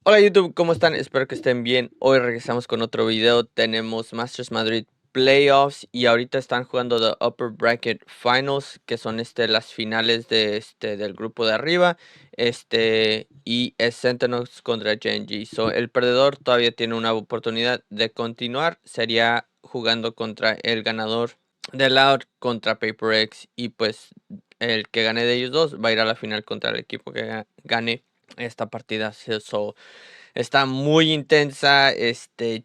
Hola YouTube, ¿cómo están? Espero que estén bien. Hoy regresamos con otro video. Tenemos Masters Madrid Playoffs y ahorita están jugando the Upper Bracket Finals, que son las finales de del grupo de arriba. Y es Sentinels contra Genji. So, el perdedor todavía tiene una oportunidad de continuar. Sería jugando contra el ganador de Loud contra PaperX, y pues el que gane de ellos dos va a ir a la final contra el equipo que gane esta partida. So, está muy intensa.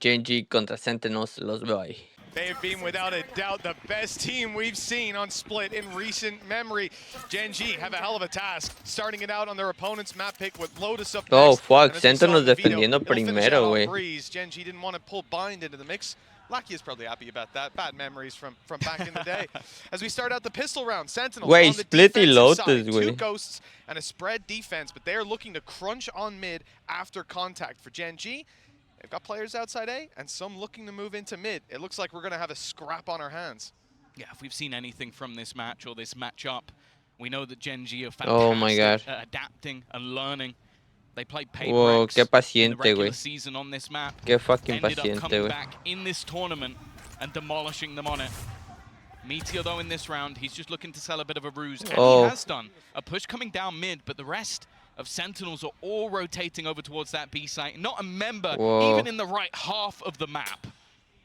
Genji contra Sentinels, los veo ahí. They have been, without a doubt, the best team we've seen on Split in recent memory. Genji have a hell of a task, starting it out on their opponent's map pick with Lotus up next. Oh, fuck, Sentinels defendiendo primero, güey. Genji didn't want to pull Bind into the mix. Lucky is probably happy about that. Bad memories from back in the day. As we start out the pistol round, Sentinels on the Split y defensive Lotus, side, güey. 2 ghosts and a spread defense, but they are looking to crunch on mid after contact for Genji. They've got players outside A, and some looking to move into mid. It looks like we're going to have a scrap on our hands. Yeah, if we've seen anything from this match or this matchup, we know that Genji are Oh my God. fantastic at adapting and learning. They played Wow, PaperX qué in the paciente, regular güey. season on this map. Qué fucking Ended up paciente, coming güey. back in this tournament and demolishing them on it. Meteor, though, in this round, he's just looking to sell a bit of a ruse, and he has done. A push coming down mid, but the rest of Sentinels are all rotating over towards that B site. Not a member, even in the right half of the map.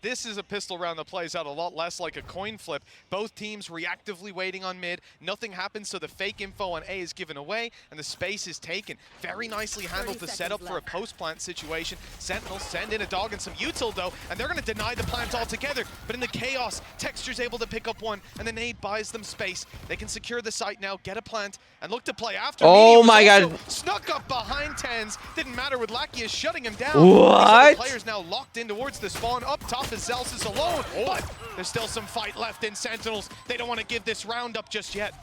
This is a pistol round that plays out a lot less like a coin flip. Both teams reactively waiting on mid. Nothing happens, so the fake info on A is given away, and the space is taken. Very nicely handled the setup for a post-plant situation. Sentinels send in a dog and some util, though, and they're going to deny the plant altogether. But in the chaos, Texture's able to pick up one, and the nade buys them space. They can secure the site now, get a plant, and look to play after. Oh my God. Snuck up behind Tens. Didn't matter with Lakia shutting him down. What? Players now locked in towards the spawn. Up top is Zelsis alone, but there's still some fight left in Sentinels. They don't want to give this round up just yet.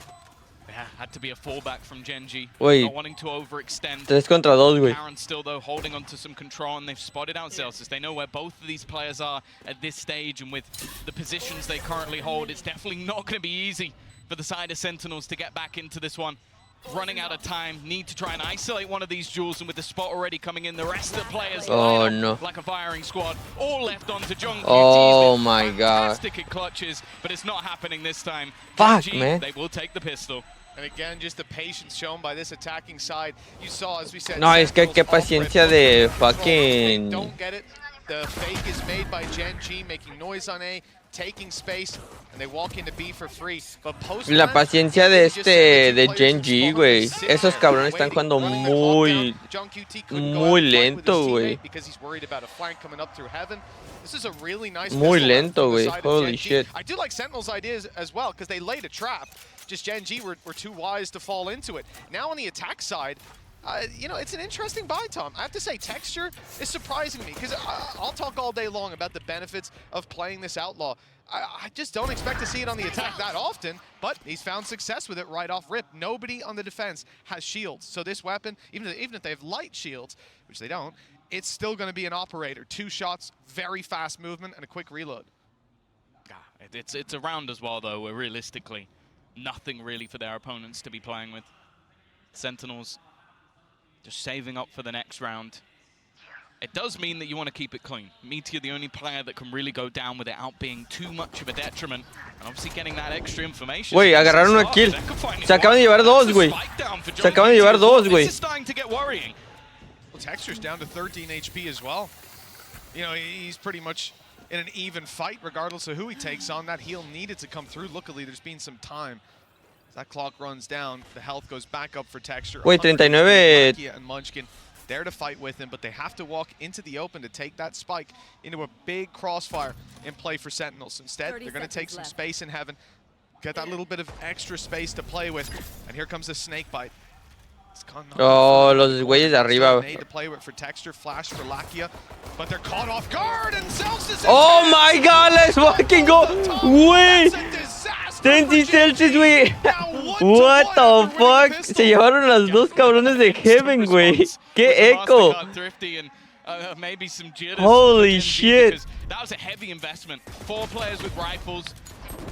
Yeah, had to be a fallback from Genji. Wait. Not wanting to overextend. 3 contra 2, güey. Karen still, though, holding on to some control, and they've spotted out Zelsis. They know where both of these players are at this stage, and with the positions they currently hold, it's definitely not going to be easy for the side of Sentinels to get back into this one. Running out of time, need to try and isolate one of these jewels, and with the spot already coming in, the rest of the players like a firing squad, all left onto Jung. Oh my God. Fantastic at clutches, but it's not happening this time. Fuck, Genji, man. They will take the pistol. And again, just the patience shown by this attacking side. You saw, as we said, No, es que qué paciencia de fucking... Don't get it. The fake is made by Genji, making noise on A, taking space, and they walk into B for free. But La paciencia de Genji, güey. Esos cabrones están jugando muy lento, güey. Muy lento, güey. Holy shit. I do like Sentinel's ideas as well, because they laid a trap. Just Genji were too wise to fall into it. Now on the attack side, you know, it's an interesting buy, Tom. I have to say, Texture is surprising me, because I'll talk all day long about the benefits of playing this Outlaw. I just don't expect to see it on the attack that often, but he's found success with it right off rip. Nobody on the defense has shields, so this weapon, even if they have light shields, which they don't, it's still going to be an operator. 2 shots, very fast movement, and a quick reload. It's a round as well, though, where realistically, nothing really for their opponents to be playing with. Sentinels just saving up for the next round. It does mean that you want to keep it clean. Meteor, the only player that can really go down without being too much of a detriment. And obviously getting that extra information. Güey, agarraron una kill. Se acaban de llevar 2, güey. Se acaban de llevar 2, güey. This is starting to get worrying. Well, Texture's down to 13 HP as well. You know, he's pretty much in an even fight regardless of who he takes on. That heal needed to come through. Luckily, there's been some time. As that clock runs down, the health goes back up for Texture. Wait, 39. And Munchkin there to fight with him, but they have to walk into the open to take that spike into a big crossfire in play for Sentinels. Instead, they're going to take some space in heaven, get that little bit of extra space to play with, and here comes a snake bite. Oh, los güeyes de arriba. To play with for Texture, flash for Lakia, but they're caught off guard, and Celsius. Oh my God, let's fucking go. Güey. Tensi Celsius, güey. What the fuck? Se llevaron las 2 cabrones de Heaven, güey. Qué eco. Holy shit. That was a heavy investment. 4 players with rifles.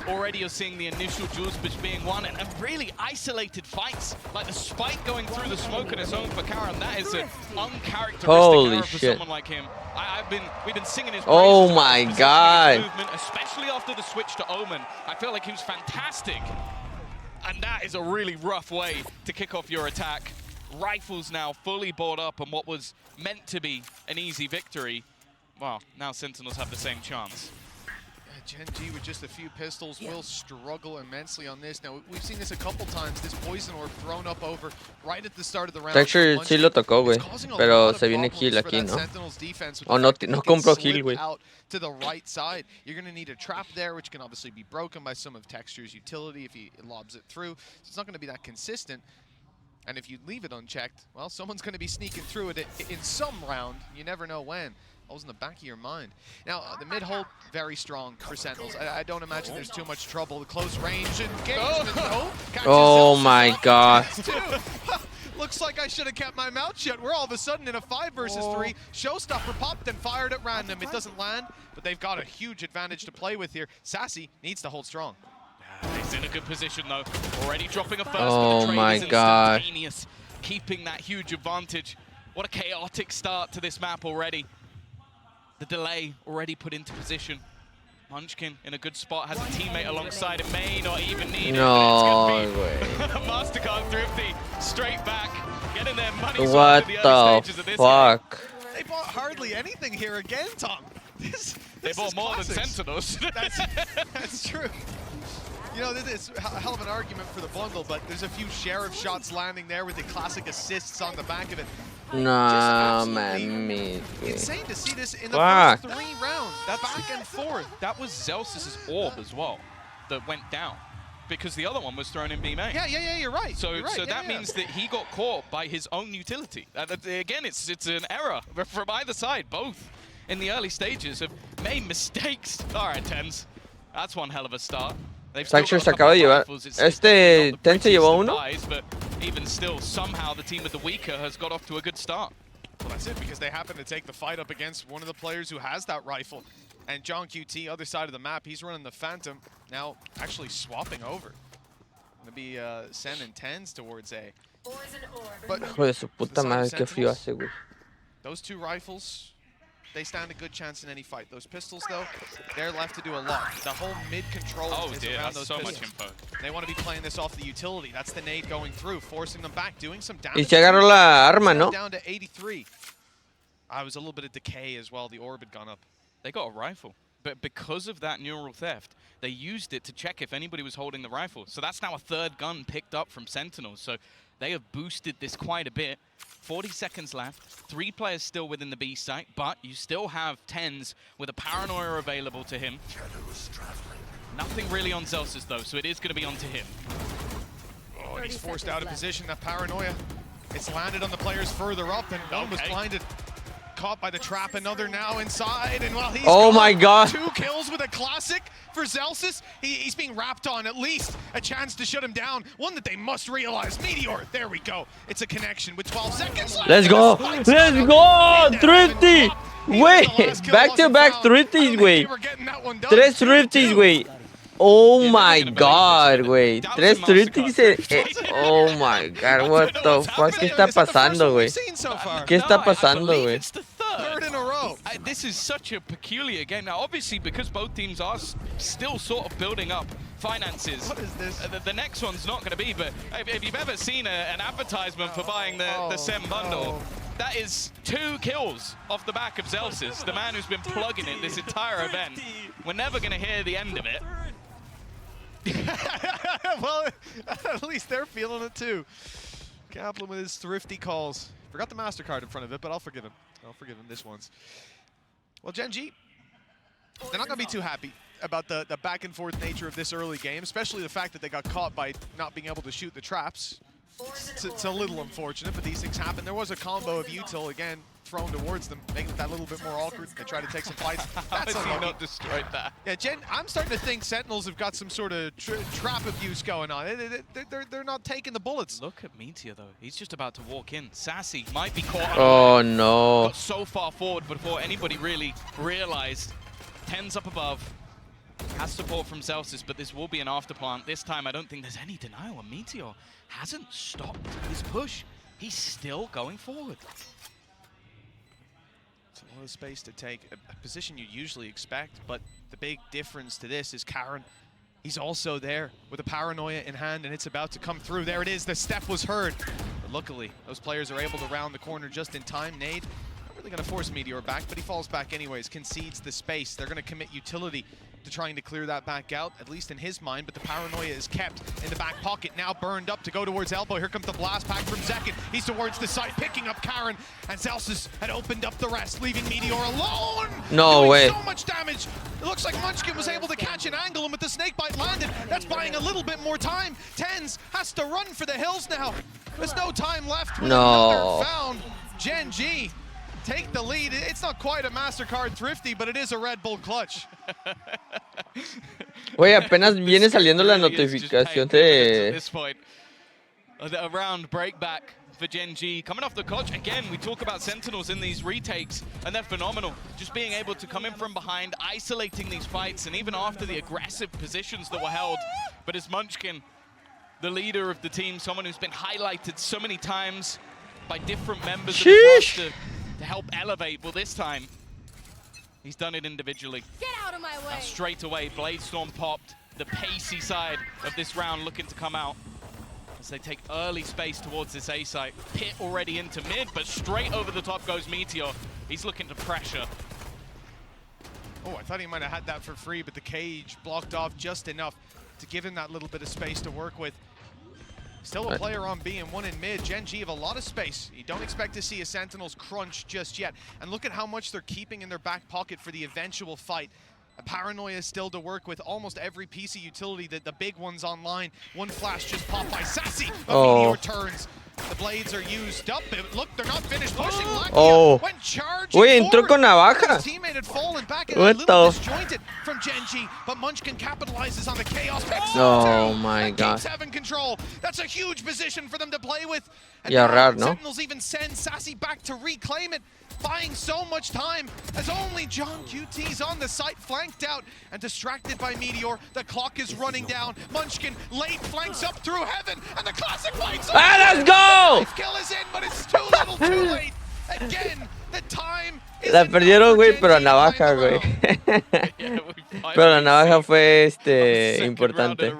already you're seeing the initial duels being won, and really isolated fights, like the spike going through the smoke on its own for Karam. That is an uncharacteristic error for someone like him. We've been singing his praises. Oh my god. Movement, especially after the switch to Omen. I feel like he was fantastic. And that is a really rough way to kick off your attack. Rifles now fully bought up on what was meant to be an easy victory. Well, now Sentinels have the same chance. Gen G with just a few pistols will struggle immensely on this. Now, we've seen this a couple times, this poison orb thrown up over right at the start of the round. Texture sí lo tocó, güey, pero se viene kill aquí, ¿no? Oh, no compró kill, güey. Out to the right side. You're going to need a trap there, which can obviously be broken by some of Texture's utility if he lobs it through. So it's not going to be that consistent. And if you leave it unchecked, well, someone's going to be sneaking through it in some round. You never know when. Always in the back of your mind. Now, the mid-hold, very strong for Sentinels. I don't imagine there's too much trouble. The close range engagement, oh my god. Looks like I should have kept my mouth shut. We're all of a sudden in a 5 versus 3. Showstopper popped and fired at random. It doesn't land, but they've got a huge advantage to play with here. Sassy needs to hold strong. He's in a good position, though. Already dropping a first. Oh my god. Keeping that huge advantage. What a chaotic start to this map already. The delay already put into position. Munchkin in a good spot, has a teammate alongside him, may not even need no it. Way. Mastercard Thrifty, straight back, getting their money. What the fuck? They bought hardly anything here again, Tom. They bought more than Sentinels. That's true. You know, this is a hell of an argument for the bundle, but there's a few Sheriff shots landing there with the classic assists on the back of it. No, man. Insane to see this in the first 3 rounds. That back and forth. That was Zelsis' orb as well that went down, because the other one was thrown in B main. Yeah, you're right. So that means that he got caught by his own utility. Again, it's an error from either side. Both in the early stages have made mistakes. All right, Tens. That's one hell of a start. Texture se acaba de llevar. Ten se llevó uno. But even still, somehow the team with the weaker has got off to a good start. Well, that's it, because they happen to take the fight up against one of the players who has that rifle. And John QT, other side of the map, he's running the Phantom, now actually swapping over. Gonna be Sen and Tens towards A. But hijo de su puta madre, qué frío hace, güey. Those 2 rifles, they stand a good chance in any fight. Those pistols, though, they're left to do a lot. The whole mid-control is around those pistols. Much info. They want to be playing this off the utility. That's the nade going through, forcing them back, doing some damage. Y se agarró la arma, ¿no? Down to 83. I was a little bit of decay as well. The orb had gone up. They got a rifle, but because of that neural theft, they used it to check if anybody was holding the rifle. So that's now a 3rd gun picked up from Sentinels. So they have boosted this quite a bit. 40 seconds left, 3 players still within the B site, but you still have Tens with a paranoia available to him. Nothing really on Zelsis though, so it is going to be onto him. Oh, and he's forced out of position, that paranoia. It's landed on the players further up, and one was blinded. Caught by the trap, another now inside, and while he's my god, 2 kills with a classic for Zelsis. He's being wrapped on, at least a chance to shut him down. One that they must realize. Meteor, there we go. It's a connection with 12 seconds left. Let's go, Thrifty. Wait, back-to-back Thrifties, güey. 3 Thrifties, güey. Oh my god, güey. 3 Thrifties. Oh my god, what the fuck? ¿Qué está pasando, güey? ¿Qué está pasando, güey? Third in a row. This is such a peculiar game. Now, obviously, because both teams are still sort of building up finances. What is this? The next one's not going to be, but if you've ever seen an advertisement for buying the Sem bundle, that is 2 kills off the back of Zelsis, the man who's been plugging it this entire event. We're never going to hear the end of it. Well, at least they're feeling it too. Kaplan with his thrifty calls. Forgot the MasterCard in front of it, but I'll forgive him. I'll forgive him this once. Well, Gen G, they're not going to be too happy about the back and forth nature of this early game, especially the fact that they got caught by not being able to shoot the traps. It's a little unfortunate, but these things happen. There was a combo of util, again, thrown towards them, making it that little bit more awkward. They try to take some fights. That's How has he not destroyed that? Yeah, Jen, I'm starting to think Sentinels have got some sort of trap abuse going on. They're not taking the bullets. Look at Meteor, though. He's just about to walk in. Sassy might be caught. Oh, no. Got so far forward before anybody really realized. Tens up above. Has support from Celsius, but this will be an afterplant. This time, I don't think there's any denial. And Meteor hasn't stopped his push. He's still going forward. It's a lot of space to take, a position you usually expect, but the big difference to this is Karin. He's also there with a paranoia in hand, and it's about to come through. There it is, the step was heard. But luckily, those players are able to round the corner just in time. Nade, not really gonna force Meteor back, but he falls back anyways, concedes the space. They're gonna commit utility to trying to clear that back out, at least in his mind, but the paranoia is kept in the back pocket, now burned up to go towards elbow. Here comes the blast pack from Zekin. He's towards the side, picking up Karin, and Celsius had opened up the rest, leaving Meteor alone. No way. So much damage. It looks like Munchkin was able to catch an angle, and with the snakebite landed, that's buying a little bit more time. Tens has to run for the hills now. There's no time left. No. Found Gen G take the lead. It's not quite a MasterCard Thrifty, but it is a Red Bull clutch. Güey, apenas viene saliendo la notificación de... A round break back for Gen G. Coming off the clutch, again, we talk about Sentinels in these retakes, and they're phenomenal. Just being able to come in from behind, isolating these fights, and even after the aggressive positions that were held. But it's Munchkin, the leader of the team, someone who's been highlighted so many times by different members of the roster to help elevate. Well, this time, he's done it individually. Get out of my way. And straight away, Blade Storm popped. The pacey side of this round looking to come out as they take early space towards this A site. Pit already into mid, but straight over the top goes Meteor. He's looking to pressure. Oh, I thought he might have had that for free, but the cage blocked off just enough to give him that little bit of space to work with. Still a player on B and one in mid. Gen G have a lot of space. You don't expect to see a Sentinels crunch just yet. And look at how much they're keeping in their back pocket for the eventual fight. A paranoia is still to work with almost every piece of utility, that the big ones online. One flash just popped by Sassy. Meteor turns. The blades are used up. Look, they're not finished pushing. Went charging. Uy, entró con navaja. His teammate had fallen back and a little disjointed from Gen G, but Munchkin capitalizes on the chaos. Oh my god. Keeps having control. That's a huge position for them to play with. And no? Sentinels even send Sassy back to reclaim it, buying so much time as only John QT's on the site, flanked out and distracted by Meteor. The clock is running down. Munchkin late flanks up through heaven, and the classic lights. Let's go! Kill is in, but it's too little, too late. Again, the time is La perdieron, güey, pero a navaja, güey. Pero la navaja fue importante.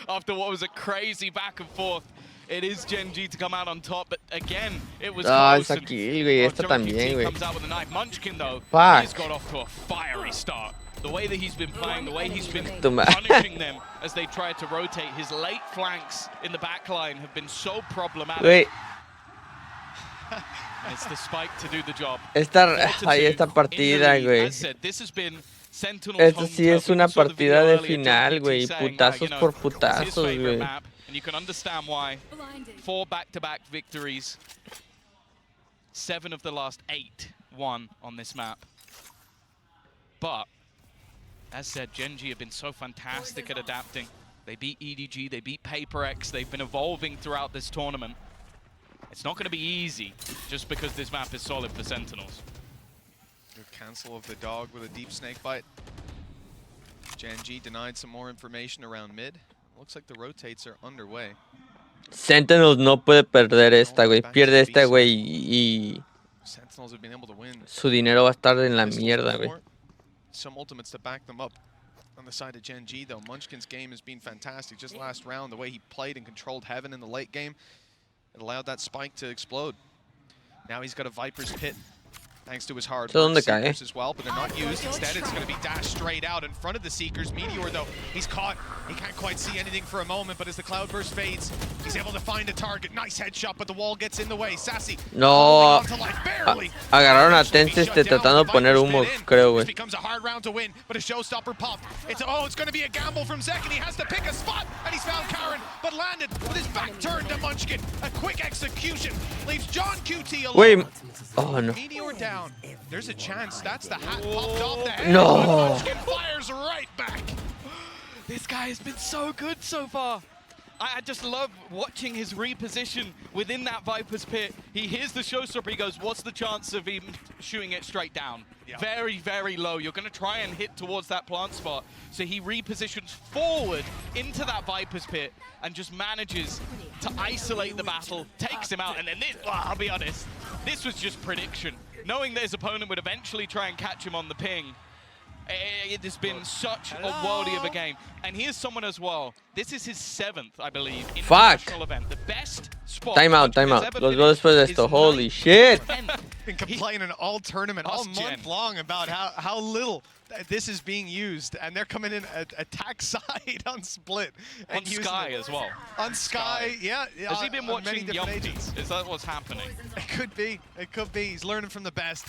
After what was a crazy back and forth. It is Gen G to come out on top, but again, it was close. Esa kill, güey, esta también, güey. Comes out with a knife. Munchkin, though, he's got off to a fiery start. The way that he's been playing, the way he's been punishing them as they try to rotate. His late flanks in the backline have been so problematic. Wait. It's the spike to do the job. Esta partida, güey. Esta sí es una partida de final, güey. Putazos por putazos, güey. And you can understand why. 4 back-to-back victories. 7 of the last 8 won on this map. But, as said, Gen G have been so fantastic at adapting. They beat EDG, they beat PaperX, they've been evolving throughout this tournament. It's not going to be easy, just because this map is solid for Sentinels. Good cancel of the dog with a deep snake bite. Gen G denied some more information around mid. Looks like the rotates are underway. Sentinels no puede perder esta, güey. Pierde esta, güey, y Sentinels have been able to win. Su dinero va a estar en la mierda, güey. Some ultimates to back them up. On the side of Gen G, though, Munchkin's game has been fantastic. Just last round, the way he played and controlled Heaven in the late game, it allowed that spike to explode. Now he's got a Viper's Pit, thanks to his hard work. Seekers as well, but they're not used. Instead, it's going to be dashed straight out in front of the Seekers. Meteor, though, he's caught. He can't quite see anything for a moment, but as the Cloudburst fades, he's able to find a target. Nice headshot, but the wall gets in the way. Sassy. No. Agarraron a Tense tratando de poner humo, creo, güey. Becomes a hard round to win, but a showstopper popped. It's going to be a gamble from Zek, and he has to pick a spot, and he's found Karin, but landed with his back turned to Munchkin. A quick execution leaves John QT alone. Wait. Oh no. Meteor down. There's a chance. That's the hat popped off the head. No. Munchkin fires right back. This guy has been so good so far. I just love watching his reposition within that Viper's pit. He hears the showstopper, he goes, what's the chance of him shooting it straight down? Yep. Very, very low. You're going to try and hit towards that plant spot. So he repositions forward into that Viper's pit and just manages to isolate the battle, takes him out, and then this, well, I'll be honest, this was just prediction. Knowing that his opponent would eventually try and catch him on the ping, it has been such a worldie of a game. And here's someone as well. This is his 7th, I believe, international event. The best spot. Time out. Los veo después de esto. Holy shit. Been complaining all tournament, all month long about how little this is being used, and they're coming in attack side on split. On Sky as well. On Sky, yeah. Has he been watching Yumpty? Is that what's happening? It could be. It could be. He's learning from the best.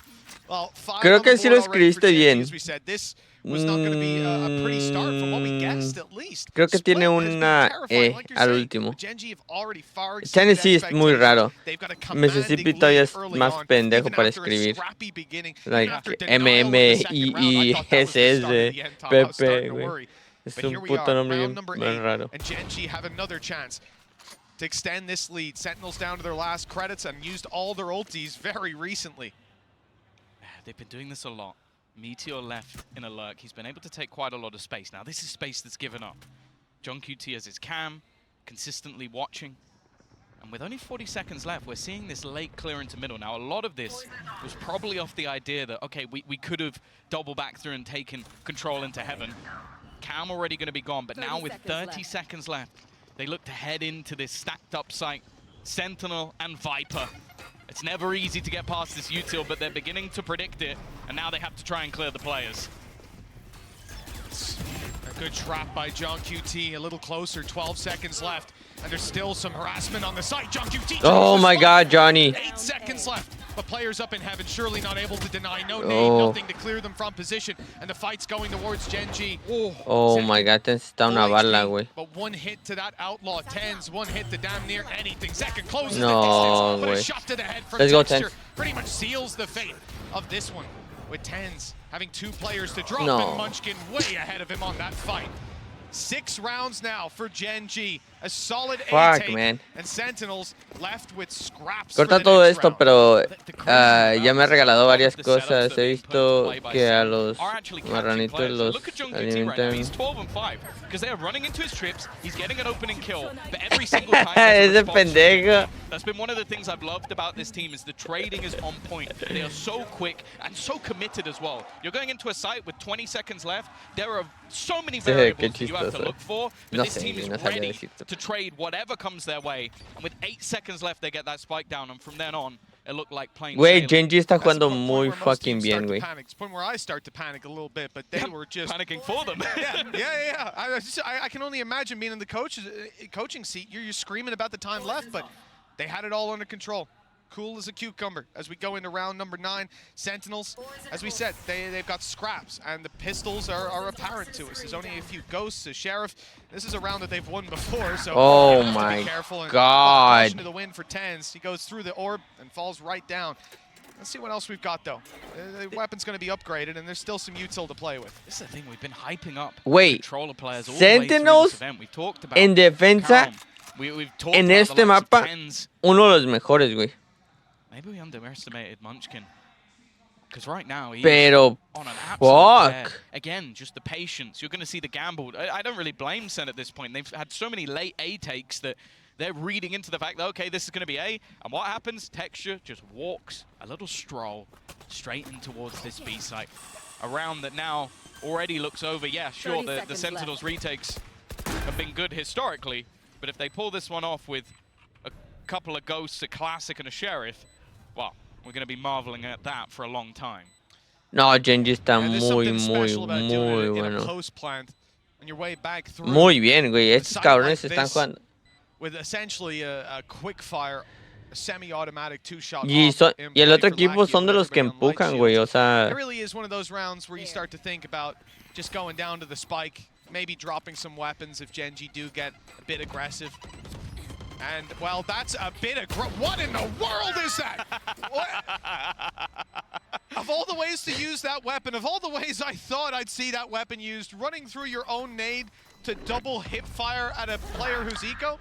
Well, Creo que sí lo escribiste bien. As we said, this was not going to be a pretty start from what we guessed, at least. Creo que tiene una E al último. Tennessee es muy raro. Mississippi todavía es más pendejo para escribir. Like MMIISS, PP, güey. Es un puto nombre bien raro. And Gen.G have another chance to extend this lead. Sentinels down to their last credits and used all their ultis very recently. They've been doing this a lot. Meteor left in a lurk. He's been able to take quite a lot of space. Now, this is space that's given up. John QT has his cam, consistently watching. And with only 40 seconds left, we're seeing this late clear into middle. Now, a lot of this was probably off the idea that, okay, we could have double back through and taken control into heaven. Cam already going to be gone, but now with 30 seconds left, they look to head into this stacked up site. Sentinel and Viper. It's never easy to get past this util, but they're beginning to predict it, and now they have to try and clear the players. A good trap by John QT, a little closer, 12 seconds left, and there's still some harassment on the site. John QT. Oh my God, Johnny. 8 seconds left, but players up in heaven surely not able to deny. No nade, nothing to clear them from position, and the fight's going towards Gen.G. Oh my God, está una bala, güey. But one hit to that outlaw, Tens, one hit to damn near anything. Second closes no, the distance, but güey. a shot to the head from Let's go, Texture Tens. pretty much seals the fate of this one, with Tens having 2 players to drop, no. and Munchkin way ahead of him on that fight. 6 rounds now for Gen.G. A solid A-take, man. and Sentinels left with scraps. Corta todo esto, pero ya me ha regalado varias cosas. He visto que a los marranitos los alimentan. Because they are running into his trips, he's getting an opening kill, but every single time Ese pendejo. That's been one of the things I've loved about this team, is the trading is on point. They are so quick and so committed as well. You're going into a site with 20 seconds left. There are so many variables that you have to look for, but this team is ready to trade whatever comes their way. And with 8 seconds left, they get that spike down, and from then on, it looked like plain Güey, Gen.G está jugando muy fucking bien, güey. It's the point where I start to panic a little bit, but they were just panicking for them. yeah. I can only imagine being in the coaching seat. You're screaming about the time left, but they had it all under control. Cool as a cucumber as we go into round number 9. Sentinels, as we said, they've got scraps, and the pistols are apparent to us. There's only a few ghosts, a sheriff. This is a round that they've won before, so oh have my to be careful. And God. to the win for Tens. He goes through the orb and falls right down. Let's see what else we've got, though. The weapon's going to be upgraded, and there's still some util to play with. This is the thing we've been hyping up. Wait, controller players all Sentinels the way we've talked about en defensa we've talked en about este mapa, uno de los mejores, güey. Maybe we underestimated Munchkin. Because right now he's Pero on an absolute tear. fuck. Again, just the patience. You're going to see the gamble. I don't really blame Sen at this point. They've had so many late A takes that they're reading into the fact that, okay, this is going to be A. And what happens? Texture just walks a little stroll straight in towards this B site. A round that now already looks over. Yeah, sure, the Sentinels retakes have been good historically. But if they pull this one off with a couple of ghosts, a classic, and a sheriff, well, we're going to be marveling at that for a long time. No, Gen.G está muy bueno. Muy bien, güey. Estos cabrones están jugando. With essentially a quick fire, a semi-automatic 2-shot. Y el otro equipo son de los que empujan, güey. O sea, it really is one of those rounds where you start to think about just going down to the spike, maybe dropping some weapons if Gen.G do get a bit aggressive. And, well, that's a bit aggressive. What in the world is that? Of all the ways to use that weapon, of all the ways I thought I'd see that weapon used, running through your own nade, to double hip fire at a player who's eco,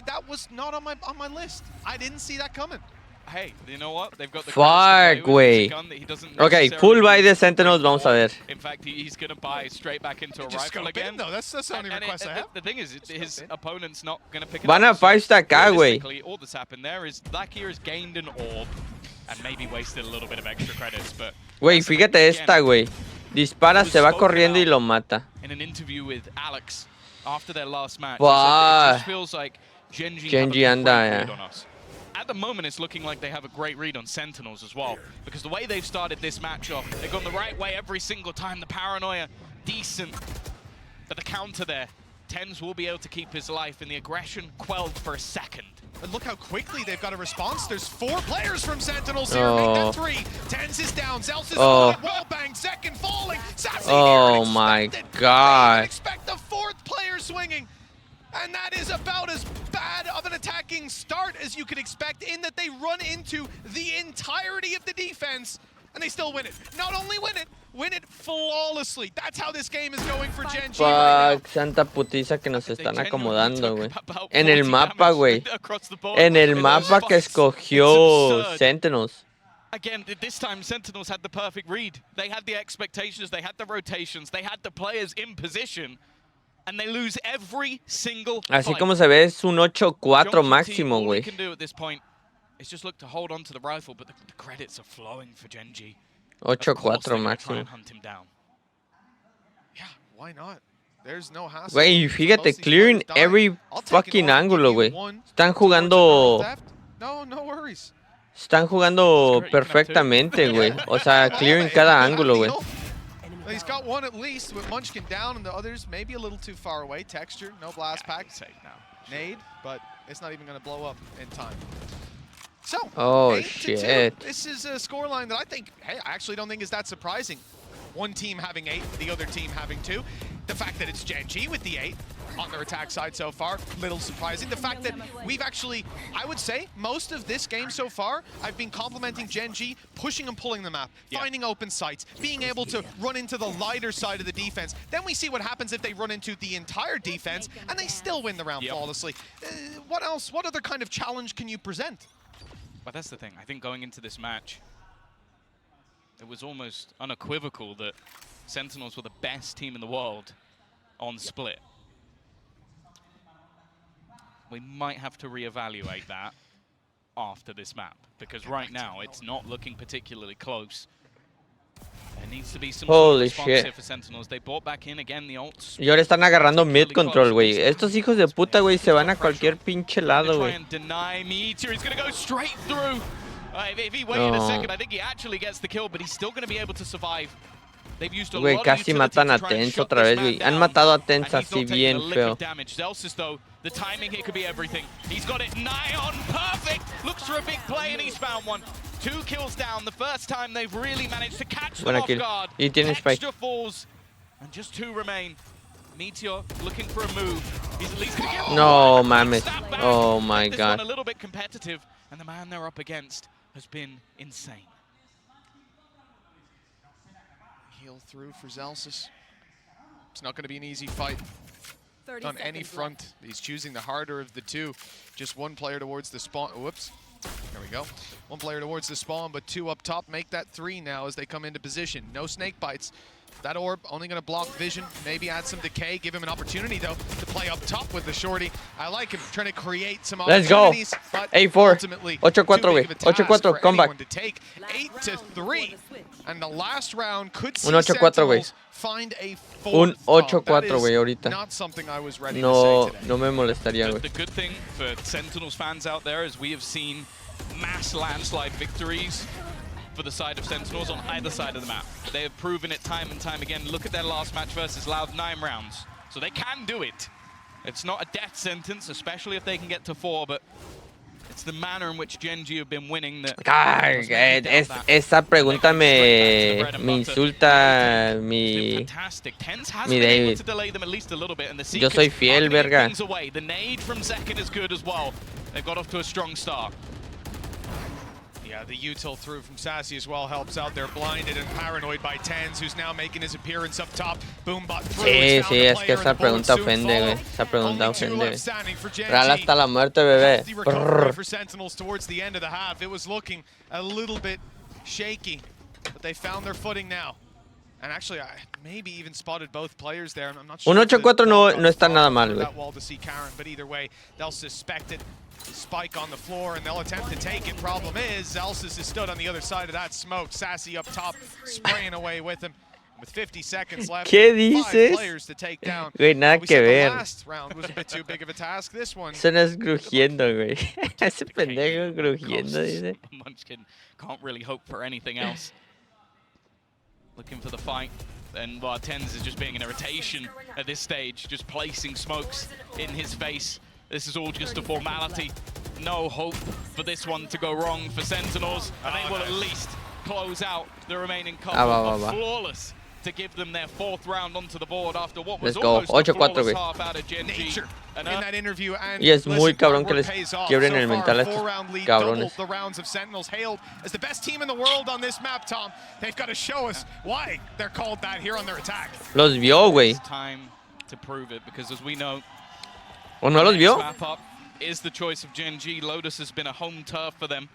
that was not on my list. I didn't see that coming. Hey, you know what? They've got the Fuck, güey. Okay, full buy de Sentinels, vamos a ver. In fact, he's going to buy straight back into a Just rifle go again. in, though. That's the only request I have. The thing is, his opponent's not going to pick it Van up. a 5-stack acá, güey. All that's happened there is Black here has gained an orb and maybe wasted a little bit of extra credits, but... Güey, fíjate esta, güey. Dispara, se va corriendo y lo mata. In an interview with Alex after their last match, Wow. it just feels like Genji anda, have a great read on us. At the moment, it's looking like they have a great read on Sentinels as well, because the way they've started this match off, they've gone the right way every single time. The paranoia, decent, but the counter there, TenZ will be able to keep his life, and the aggression quelled for a second. And look how quickly they've got a response. There's 4 players from Sentinels here. Make that 3. TenZ is down. Zels is on. Wallbang, second falling. Sassy Oh my god. They expect the 4th player swinging. And that is about as bad of an attacking start as you could expect, in that they run into the entirety of the defense and they still win it. Not only win it flawlessly. That's how this game is going for Genji right now. Fuck, santa putiza que nos están acomodando, güey. En el mapa, güey. En el mapa que escogió Sentinels. Again, this time Sentinels had the perfect read. They had the expectations, they had the rotations, they had the players in position. And they lose every single Así fight. como se ve, es un 8-4 máximo, All we güey. can do at this point is just look to hold on to the rifle, but the credits are flowing for Genji. 8-4 máximo. Hunt him down. Yeah, why not? There's no hassle. Güey, fíjate, clearing every fucking ángulo, güey. Están jugando... No worries. Están jugando perfectamente, güey. O sea, clearing cada ángulo, güey. He's got one at least with Munchkin down, and the others maybe a little too far away. Texture, no blast pack. Safe now. Nade, but it's not even going to blow up in time. So, oh 8-2. shit. This is a scoreline that I think, hey, I actually don't think is that surprising. One team having 8, the other team having 2. The fact that it's Genji with the 8 on their attack side so far, little surprising. The fact that we've actually, I would say, most of this game so far, I've been complimenting Genji, pushing and pulling the map, finding open sites, being able to run into the lighter side of the defense. Then we see what happens if they run into the entire defense, and they still win the round flawlessly. What else? What other kind of challenge can you present? But that's the thing. I think going into this match, it was almost unequivocal that Sentinels were the best team in the world on split. We might have to reevaluate that after this map, because right now it's not looking particularly close. There needs to be some Holy response here shit. for Sentinels. They brought back in again the ults. Y ahora están agarrando mid control, güey. Estos hijos de puta, güey, se van a cualquier pinche lado, güey. Deny Meteor. He's going to go straight through. If he waited a second, I think he actually gets the kill, but he's still going to be able to survive. They've used a Güey, lot casi of matan a utility to try and TenZ shut otra this vez, man güey. Han down, matado a and TenZ he's así not taking bien a lick feo. of damage. Zelsis, though, the timing here could be everything. He's got it nigh on, perfect. Looks for a big play, and he's found one. 2 kills down, the first time they've really managed to catch them off guard. Y tiene spike. Texture falls, and just 2 remain. Meteor looking for a move. He's at least going to get No, one. mames. Step back. Oh my This god. one a little bit competitive, and the man they're up against has been insane. Heal through for Zelsis. It's not going to be an easy fight on any front. He's choosing the harder of the 2. Just 1 player towards the spawn. Whoops. There we go. 1 player towards the spawn, but 2 up top. Make that 3 now as they come into position. No snake bites. That orb only going to block vision, maybe add some decay, give him an opportunity, though, to play up top with the shorty. I like him trying to create some opportunities. Let's go. 8-4. 8-4, güey. 8-4, comeback. 8-3. And the last round could see Un 8-4, güey. find a 4th. Un 8-4, güey, ahorita. Not something I was ready No, to say today. no me molestaría, güey. The good thing for Sentinels fans out there is we have seen mass landslide victories for the side of Sentinels on either side of the map. They have proven it time and time again. Look at their last match versus Loud, 9 rounds. So they can do it. It's not a death sentence, especially if they can get to 4, but it's the manner in which Genji have been winning that. Ay, esa pregunta me insulta mi David. To delay them at least a little bit, and the Yo soy fiel, verga. away. The nade from Zekin is good as well. They've got off to a strong start. The Yeah, the util through from Sassy as well helps out. They're blinded and paranoid by Tens, who's now making his appearance up top. Boombot through. Sí, sí, es que esa pregunta ofende, güey. Esa pregunta ofende. Real hasta la muerte, bebé. For Sentinels towards the end of the half. It was looking a little bit shaky, but they found their footing now. And actually, I maybe even spotted both players there. I'm not sure. Un 8-4 no está nada mal, güey. That wall to see Karen, but either way, they'll suspect it. Spike on the floor, and they'll attempt to take it. Problem is, Zelsis is stood on the other side of that smoke. Sassy up top, spraying away with him. With 50 seconds left, ¿Qué dices? 5 players to take down. Güey, nada We que said ver. the last round was a bit too big of a task. This one. Suenas crujiendo, güey. Ese pendejo crujiendo, dice. Munchkin can't really hope for anything else. Looking for the fight, and Tens is just being an irritation at this stage, just placing smokes in his face. This is all just a formality. No hope for this one to go wrong for Sentinels, and they will at least close out the remaining couple. Flawless to give them their 4th round onto the board after what was almost a flawless half out of Gen G. In that interview, and y es muy cabrón que les quiebren el mental a estos cabrones. The rounds of Sentinels hailed as the best team in the world on this map, Tom. They've got to show us why they're called that here on their attack. Los vio, güey. It's time to prove it, because as we know, ¿O no los vio? map up is the choice of Gen G. Lotus has been a home turf for them.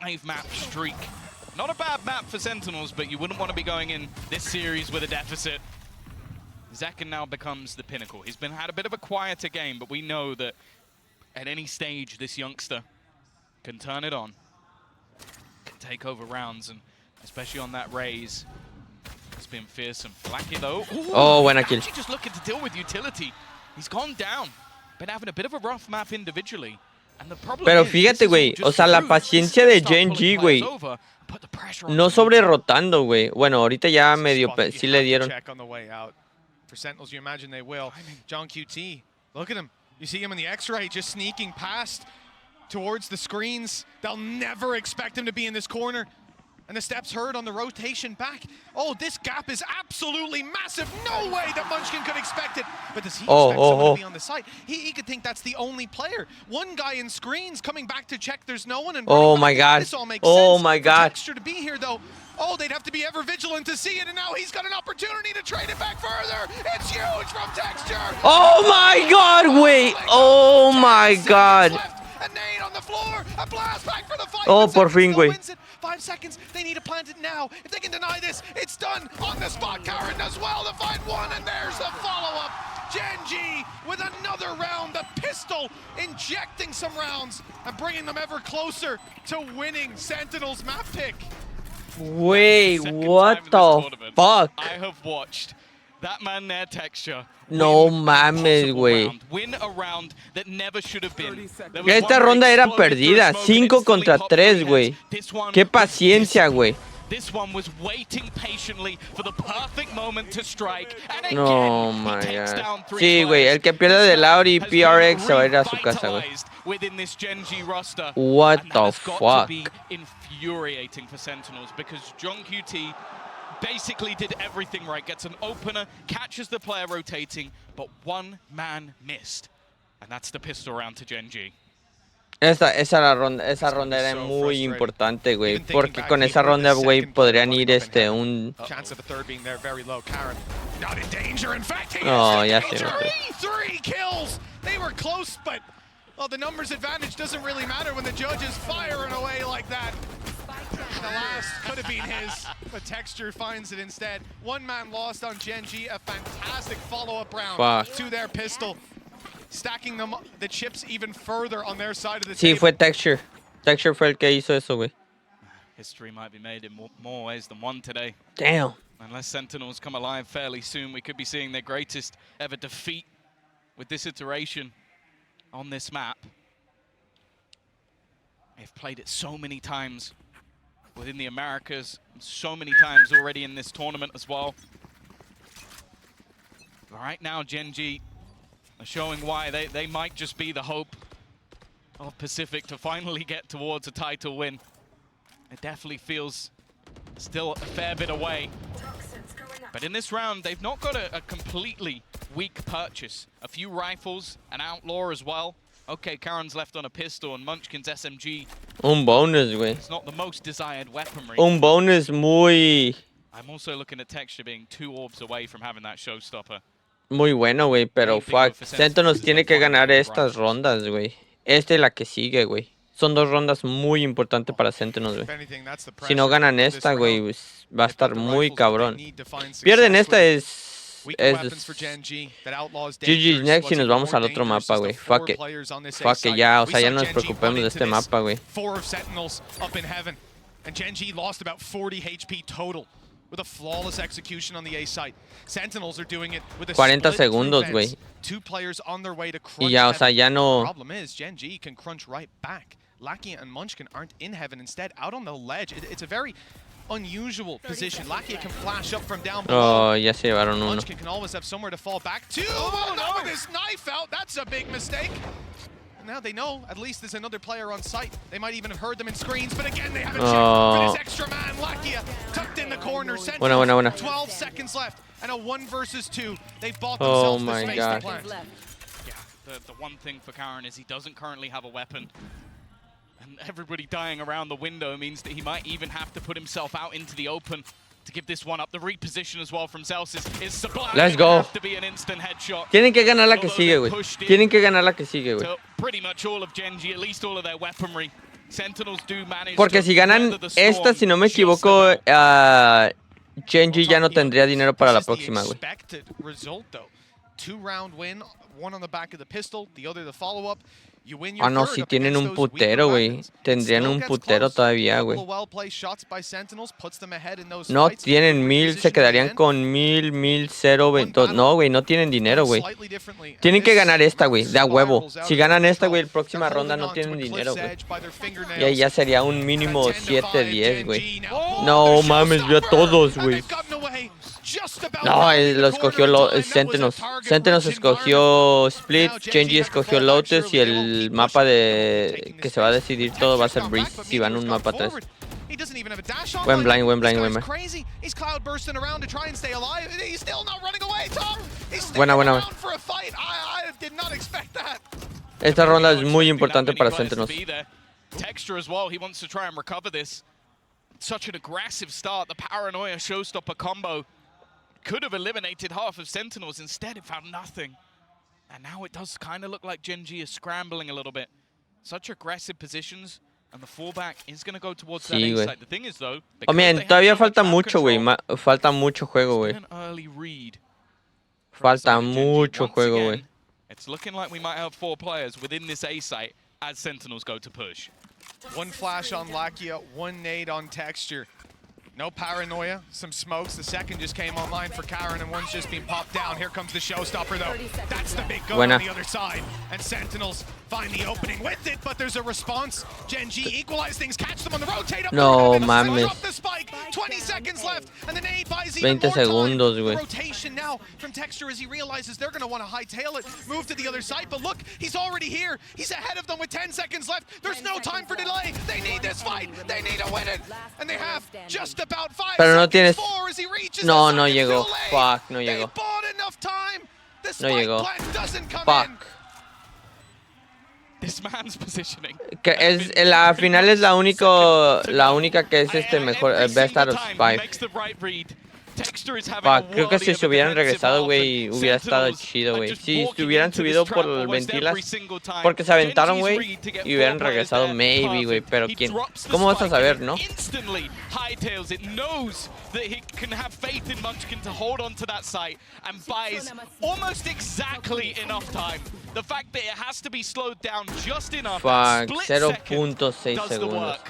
5-map streak. Not a bad map for Sentinels, but you wouldn't want to be going in this series with a deficit. Zekken now becomes the pinnacle. He's had a bit of a quieter game, but we know that at any stage this youngster can turn it on, can take over rounds, and especially on that raise, it's been fearsome. Blacky though, oh, buena kill. Just looking to deal with utility. He's gone down, been having a bit of a rough map individually. Pero fíjate, güey, o sea, la paciencia de Gen G, güey, no sobre rotando, güey. Bueno, ahorita ya medio sí le dieron. For Sentinels, you imagine they will. John QT, look at him. You see him in the X-ray, just sneaking past towards the screens. They'll never expect him to be in this corner. And the steps heard on the rotation back. Oh, this gap is absolutely massive. No way that Munchkin could expect it. But does he expect someone to be on the site? He could think that's the only player. One guy in screens coming back to check there's no one. And oh my God. This all makes oh sense. my God. Texture to be here though. Oh, they'd have to be ever vigilant to see it, and now he's got an opportunity to trade it back further. It's huge from Texture. Oh my God, wait. Oh my God. A nade on the floor, a blast back for the fight. Oh, por fin, güey. 5 seconds, they need to plant it now. If they can deny this, it's done on the spot. Karen does well to find one, and there's the follow-up. Gen G with another round, the pistol injecting some rounds and bringing them ever closer to winning Sentinels map pick. Wait, what the fuck? I have watched that man there, Texture. No mames, güey. Win a round that never should have been. Esta ronda era perdida, 5 contra 3, güey. Qué paciencia, güey. This one was waiting patiently for the perfect moment to strike. And again, no, my God. Sí, güey, el que pierde de Lauri y PRX se va a ir a su casa, güey. Within this Gen G roster. What the fuck? Got to be infuriating for Sentinels, because John QT basically did everything right. Gets an opener, catches the player rotating, but one man missed. And that's the pistol round to Gen G. Esa ronda era muy importante, güey, porque con esa ronda, güey, podrían ir un... Oh, ya sé, güey. 3 kills! They were close, but well, the numbers advantage doesn't really matter when the judge is firing away like that. The last could have been his, but Texture finds it instead. One man lost on Gen G, a fantastic follow-up round to their pistol. Stacking them the chips even further on their side of the table. Sí, fue Texture. Texture fue el que hizo eso, güey. History might be made in more ways than one today. Damn. Unless Sentinels come alive fairly soon, we could be seeing their greatest ever defeat with this iteration on this map. They've played it so many times within the Americas, so many times already in this tournament as well. But right now, Gen G showing why they might just be the hope of Pacific to finally get towards a title win. It definitely feels still a fair bit away. But in this round, they've not got a completely weak purchase. A few rifles, an outlaw as well. Okay, Karen's left on a pistol and Munchkin's SMG. Un bonus, güey. It's not the most desired weaponry. Un bonus muy... I'm also looking at Texture being 2 orbs away from having that showstopper. Muy bueno, güey, pero fuck. Sentinels tiene que ganar estas rondas, güey. Esta y la que sigue, güey. Son 2 rondas muy importantes para Sentinels, güey. Si no ganan esta, güey, pues, va a estar muy cabrón. Pierden esta es GG's next y nos vamos al otro mapa, güey. Fuck it. Fuck it, ya, o sea, ya no nos preocupemos de este mapa, güey. And Gen G lost about 40 HP total with a flawless execution on the A site. Sentinels are doing it with a 40 segundos, güey. 2 players on their way to crunch. Y ya, o sea, ya no... Problem is, Gen G can crunch right back. Lakia and Munchkin aren't in heaven, instead out on the ledge. It's a very unusual position. Lakia can flash up from down below. Oh, ya se llevaron uno. Munchkin can always have somewhere to fall back to. Oh, no, with his knife out. That's a big mistake. Now they know at least there's another player on site. They might even have heard them in screens, but again they haven't checked for this extra man. Lakia tucked in the corner. Buena. 12 seconds left and a 1 versus 2. They bought themselves the space to plant. Yeah, the one thing for Karen is he doesn't currently have a weapon. And everybody dying around the window means that he might even have to put himself out into the open to give this one up. The reposition as well from Celsius is sublime. Let's go. To be an instant headshot. Tienen que ganar la que sigue, güey. Tienen que ganar la que sigue, güey. Pretty much all of Gen G, at least all of their weaponry. Sentinels do manage. Porque si ganan esta, si no me equivoco, Gen G ya no tendría dinero para la próxima, güey. 2-round win, one on the back of the pistol, the other the follow-up. Ah, no, si tienen un putero, güey. Tendrían un putero todavía, güey. No tienen 1000, se quedarían con 1000, 1000, no, güey, no tienen dinero, güey. Tienen que ganar esta, güey, de a huevo. Si ganan esta, güey, la próxima ronda no tienen dinero, güey. Y ahí ya sería un mínimo 7-10, güey. No mames, vi a todos, güey. No, lo escogió Sentinels. Sentinels escogió Split, Gen G escogió Lotus y el mapa de que se va a decidir todo va a ser Breeze si van un mapa 3. Buen blind. Buena. Esta ronda es muy importante para Sentinels. Texture as well, he wants to try and recover this. Such an aggressive start, the paranoia showstopper combo could have eliminated half of Sentinels. Instead, it found nothing. And now it does kind of look like Gen G is scrambling a little bit. Such aggressive positions, and the fallback is going to go towards that A site. The thing is, though, todavía falta mucho, güey. Falta mucho juego, güey. Falta mucho juego, güey. It's looking like we might have 4 players within this A site as Sentinels go to push. 1 flash on Lakia, 1 nade on Texture. No paranoia, some smokes. The second just came online for Karen, and one's just being popped down. Here comes the showstopper, though. That's the big gun on the other side. And Sentinels find the opening with it, but there's a response. Gen G equalize things, catch them on the rotate up. No, mames. Drop the spike. 20 seconds left, and the nade buys 20 even more segundos, time. güey. Rotation now from Texture as he realizes they're going to want to hightail it, move to the other side. But look, he's already here. He's ahead of them with 10 seconds left. There's no time for delay. They need this fight. They need to win it. And they have just about 5 Pero no tienes... as he reaches No llegó. Fuck, no llegó. No llegó. Fuck. This man's positioning. Que es, la final es la única que es mejor, best out of 5. Creo que si se hubieran regresado, güey, hubiera estado chido, güey. Si se hubieran subido por el ventilas, porque se aventaron, güey, y hubieran regresado, maybe, güey. Pero quién, ¿cómo vas a saber, no? That he can have faith in Munchkin to hold on to that site and buys almost exactly enough time. The fact that it has to be slowed down just enough. Fuck, Split 0.6 does the segundos. work.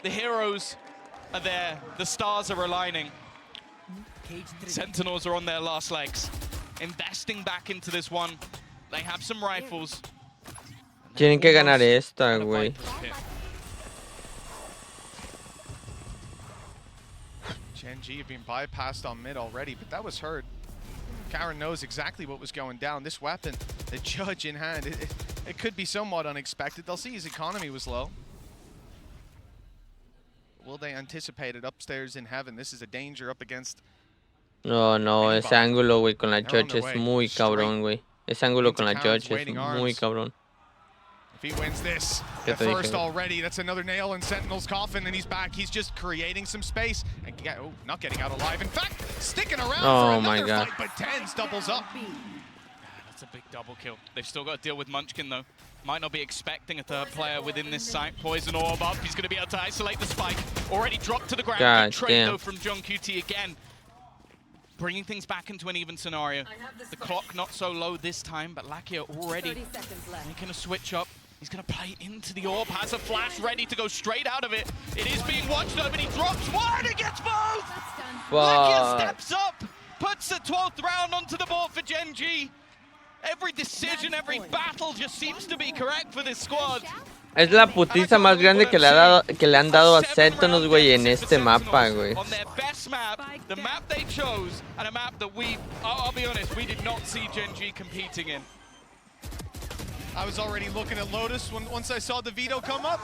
The heroes are there. The stars are aligning. Sentinels are on their last legs, investing back into this one. They have some rifles. Tienen que ganar esta, güey. Gen G have been bypassed on mid already, but that was heard. Karen knows exactly what was going down. This weapon, the judge in hand, it could be somewhat unexpected. They'll see his economy was low. Will they anticipate it upstairs in heaven? This is a danger up against... No, ese ángulo, güey, con la judge es muy cabrón, güey. Ese ángulo con la judge es muy cabrón. If he wins this, ¿Qué the te first dije? already, that's another nail in Sentinel's coffin, and he's back. He's just creating some space and not getting out alive. In fact, sticking around Oh for my another God. fight, but Tens doubles up. That's a big double kill. They've still got to deal with Munchkin, though. Might not be expecting a third player within this site. Poison orb up. He's going to be able to isolate the spike. Already dropped to the ground. God Good trade, damn. though, from John QT again. Bringing things back into an even scenario. The clock not so low this time, but Lakia already making a switch up. He's going to play into the orb. Has a flash ready to go straight out of it. It is being watched, though, but he drops one. He gets both. Lakia steps up. Puts the 12th round onto the board for Gen G. Every decision, every battle just seems to be correct for this squad. Es la putiza más grande que le han dado a Sentinels, güey, en este mapa, güey. On their best map, the map they chose, and a map that I'll be honest, we did not see Gen G competing in. I was already looking at Lotus once I saw the veto come up,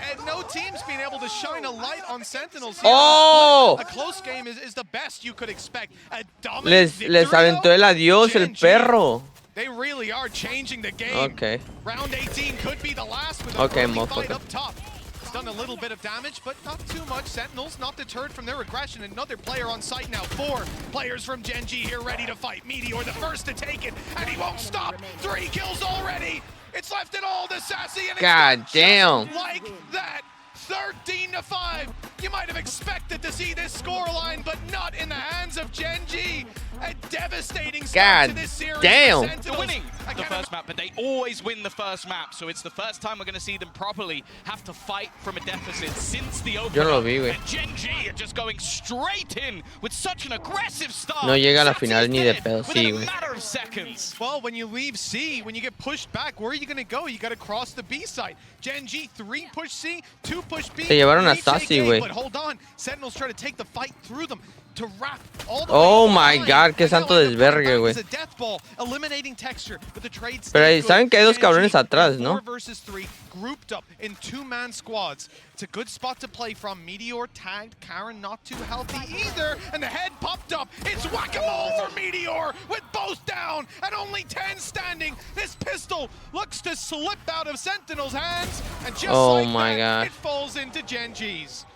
and no team's been able to shine a light on Sentinels here. ¡Oh! A close game is the best you could expect. A dominant Les aventó el adiós, el perro. They really are changing the game. Okay. Round 18 could be the last with a Okay, early fight motherfucker. up top. It's done a little bit of damage, but not too much. Sentinels not deterred from their aggression. Another player on site now. 4 players from Gen G here ready to fight. Meteor the first to take it, and he won't stop. 3 kills already. It's left it all to Sassy, and it's God damn. just like that. 13-5. You might have expected to see this scoreline, but not in the hands of Gen G. A devastating start to this series. Damn. They're winning the first map, but they always win the first map, so it's the first time we're going to see them properly have to fight from a deficit since the opener. Yo no lo vi, güey. And Gen G are just going straight in with such an aggressive start. No llega a la Satsy's final ni de dead pedo, within sí, a güey. matter of seconds. Well, when you leave C, when you get pushed back, where are you going to go? You got to cross the B side. Gen G, 3 push C, 2 push B. Se llevaron a 3 Sassy, take A, güey. But hold on, Sentinels try to take the fight through them to wrap all the Oh way my behind. God, qué And now santo end up coming desvergue, back güey. as a death ball, eliminating Texture, but the trade Pero ahí stays saben good. que hay dos Gen G, cabrones atrás, ¿no? 4 versus 3, grouped up in 2-man squads. It's a good spot to play from. Meteor tagged, Karen not too healthy either, and the head popped up. It's whack-a-mole for Meteor with both down and only 10 standing. This pistol looks to slip out of Sentinel's hands, and just Oh like my that, God. it falls into Gen G's.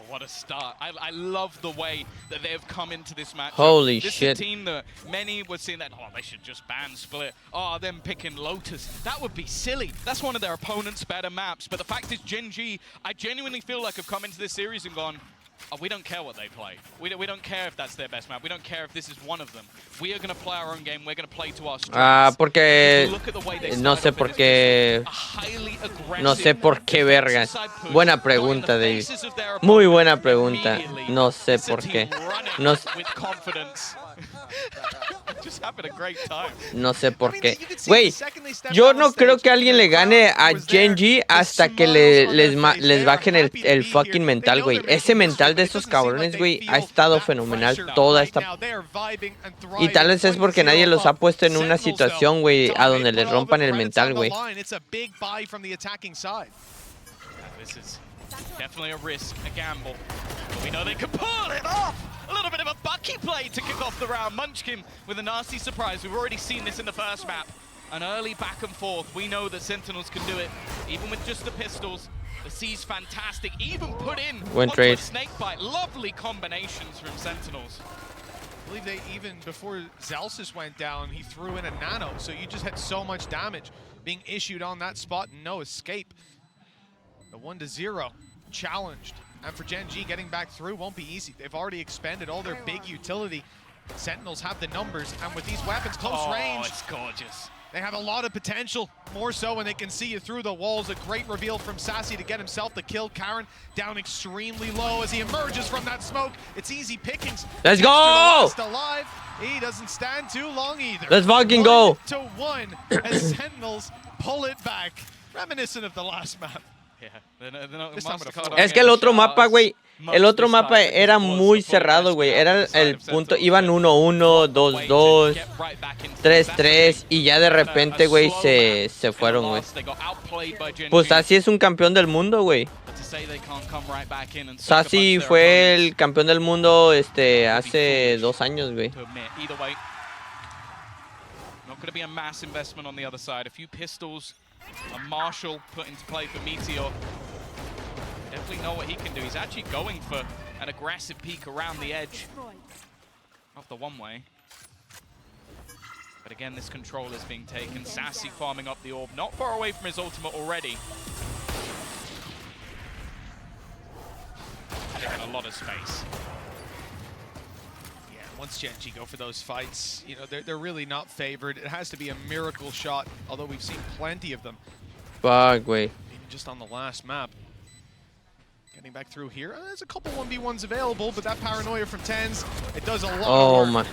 What a start. I love the way that they've come into this match. Holy this shit. is a team that many were seeing that, oh, they should just ban Split. Oh, them picking Lotus. That would be silly. That's one of their opponent's better maps. But the fact is, Gen G, I genuinely feel like have come into this series and gone, oh, we don't care what they play. We don't care if that's their best map. We don't care if this is one of them. We are going to play our own game. We're going to play to our strengths. Ah, porque Look at the way they no sé started por off in qué. this, a highly No sé aggressive por qué, vergas. side push, Buena got in pregunta, the David. faces of their Muy opponents buena pregunta. immediately. No sé It's a por team qué. running No, with confidence. Just having a great time. no sé por qué. You could see Güey, the second they stepped yo on no stage, creo que alguien le the crowd gane a was there, Gen G the hasta que smiles on their les face. They are bajen happy to el be fucking here. mental, They know güey. they're Ese making mental de history, estos but it doesn't seem cabrones, like güey, they ha feel estado that fenomenal pressure toda right esta. now. They are vibing and Y thriving. tal vez es porque nadie los ha puesto en una Sentinels, though, situación, güey, a donde dominate, les put all rompan the el credits mental, on the güey. line. It's a big buy from the attacking side. This is definitely a risk, a gamble. But we know they can pull it off! A little bit of a Bucky play to kick off the round. Munchkin with a nasty surprise. We've already seen this in the first map. An early back and forth. We know that Sentinels can do it, even with just the pistols. The C's fantastic. Even put in Buen onto trade. a snake bite. Lovely combinations from Sentinels. I believe they even, before Zalsis went down, he threw in a nano, so you just had so much damage being issued on that spot and no escape. The 1-0 challenged. And for Gen G, getting back through won't be easy. They've already expended all their big utility. Sentinels have the numbers, and with these weapons close range, It's gorgeous. they have a lot of potential, more so when they can see you through the walls. A great reveal from Sassy to get himself the kill. Karen down extremely low as he emerges from that smoke. It's easy pickings. Let's Texture, go! the last alive. He doesn't stand too long either. Let's fucking go! 1-1 as Sentinels pull it back. Reminiscent of the last map. This time with a photo. Es que el otro mapa, güey, el otro mapa era muy cerrado, güey. Era el punto, iban 1-1, 2-2, 3-3 y ya de repente, güey, se fueron, güey. Pues Sassy es un campeón del mundo, güey. Sassy fue el campeón del mundo hace 2 años, güey. Not going to be a mass investment on the other side. A few pistols A Marshall put into play for Meteor. Definitely know what he can do. He's actually going for an aggressive peek around the edge of the one-way. But again, this control is being taken. Sassy farming up the orb, not far away from his ultimate already. Taking a lot of space. Yeah, once Gen.G go for those fights, you know, they're really not favored. It has to be a miracle shot, although we've seen plenty of them. Fuck, güey. Even just on the last map. Getting back through here. There's a couple 1v1s available, but that paranoia from Tens, it does a lot of work.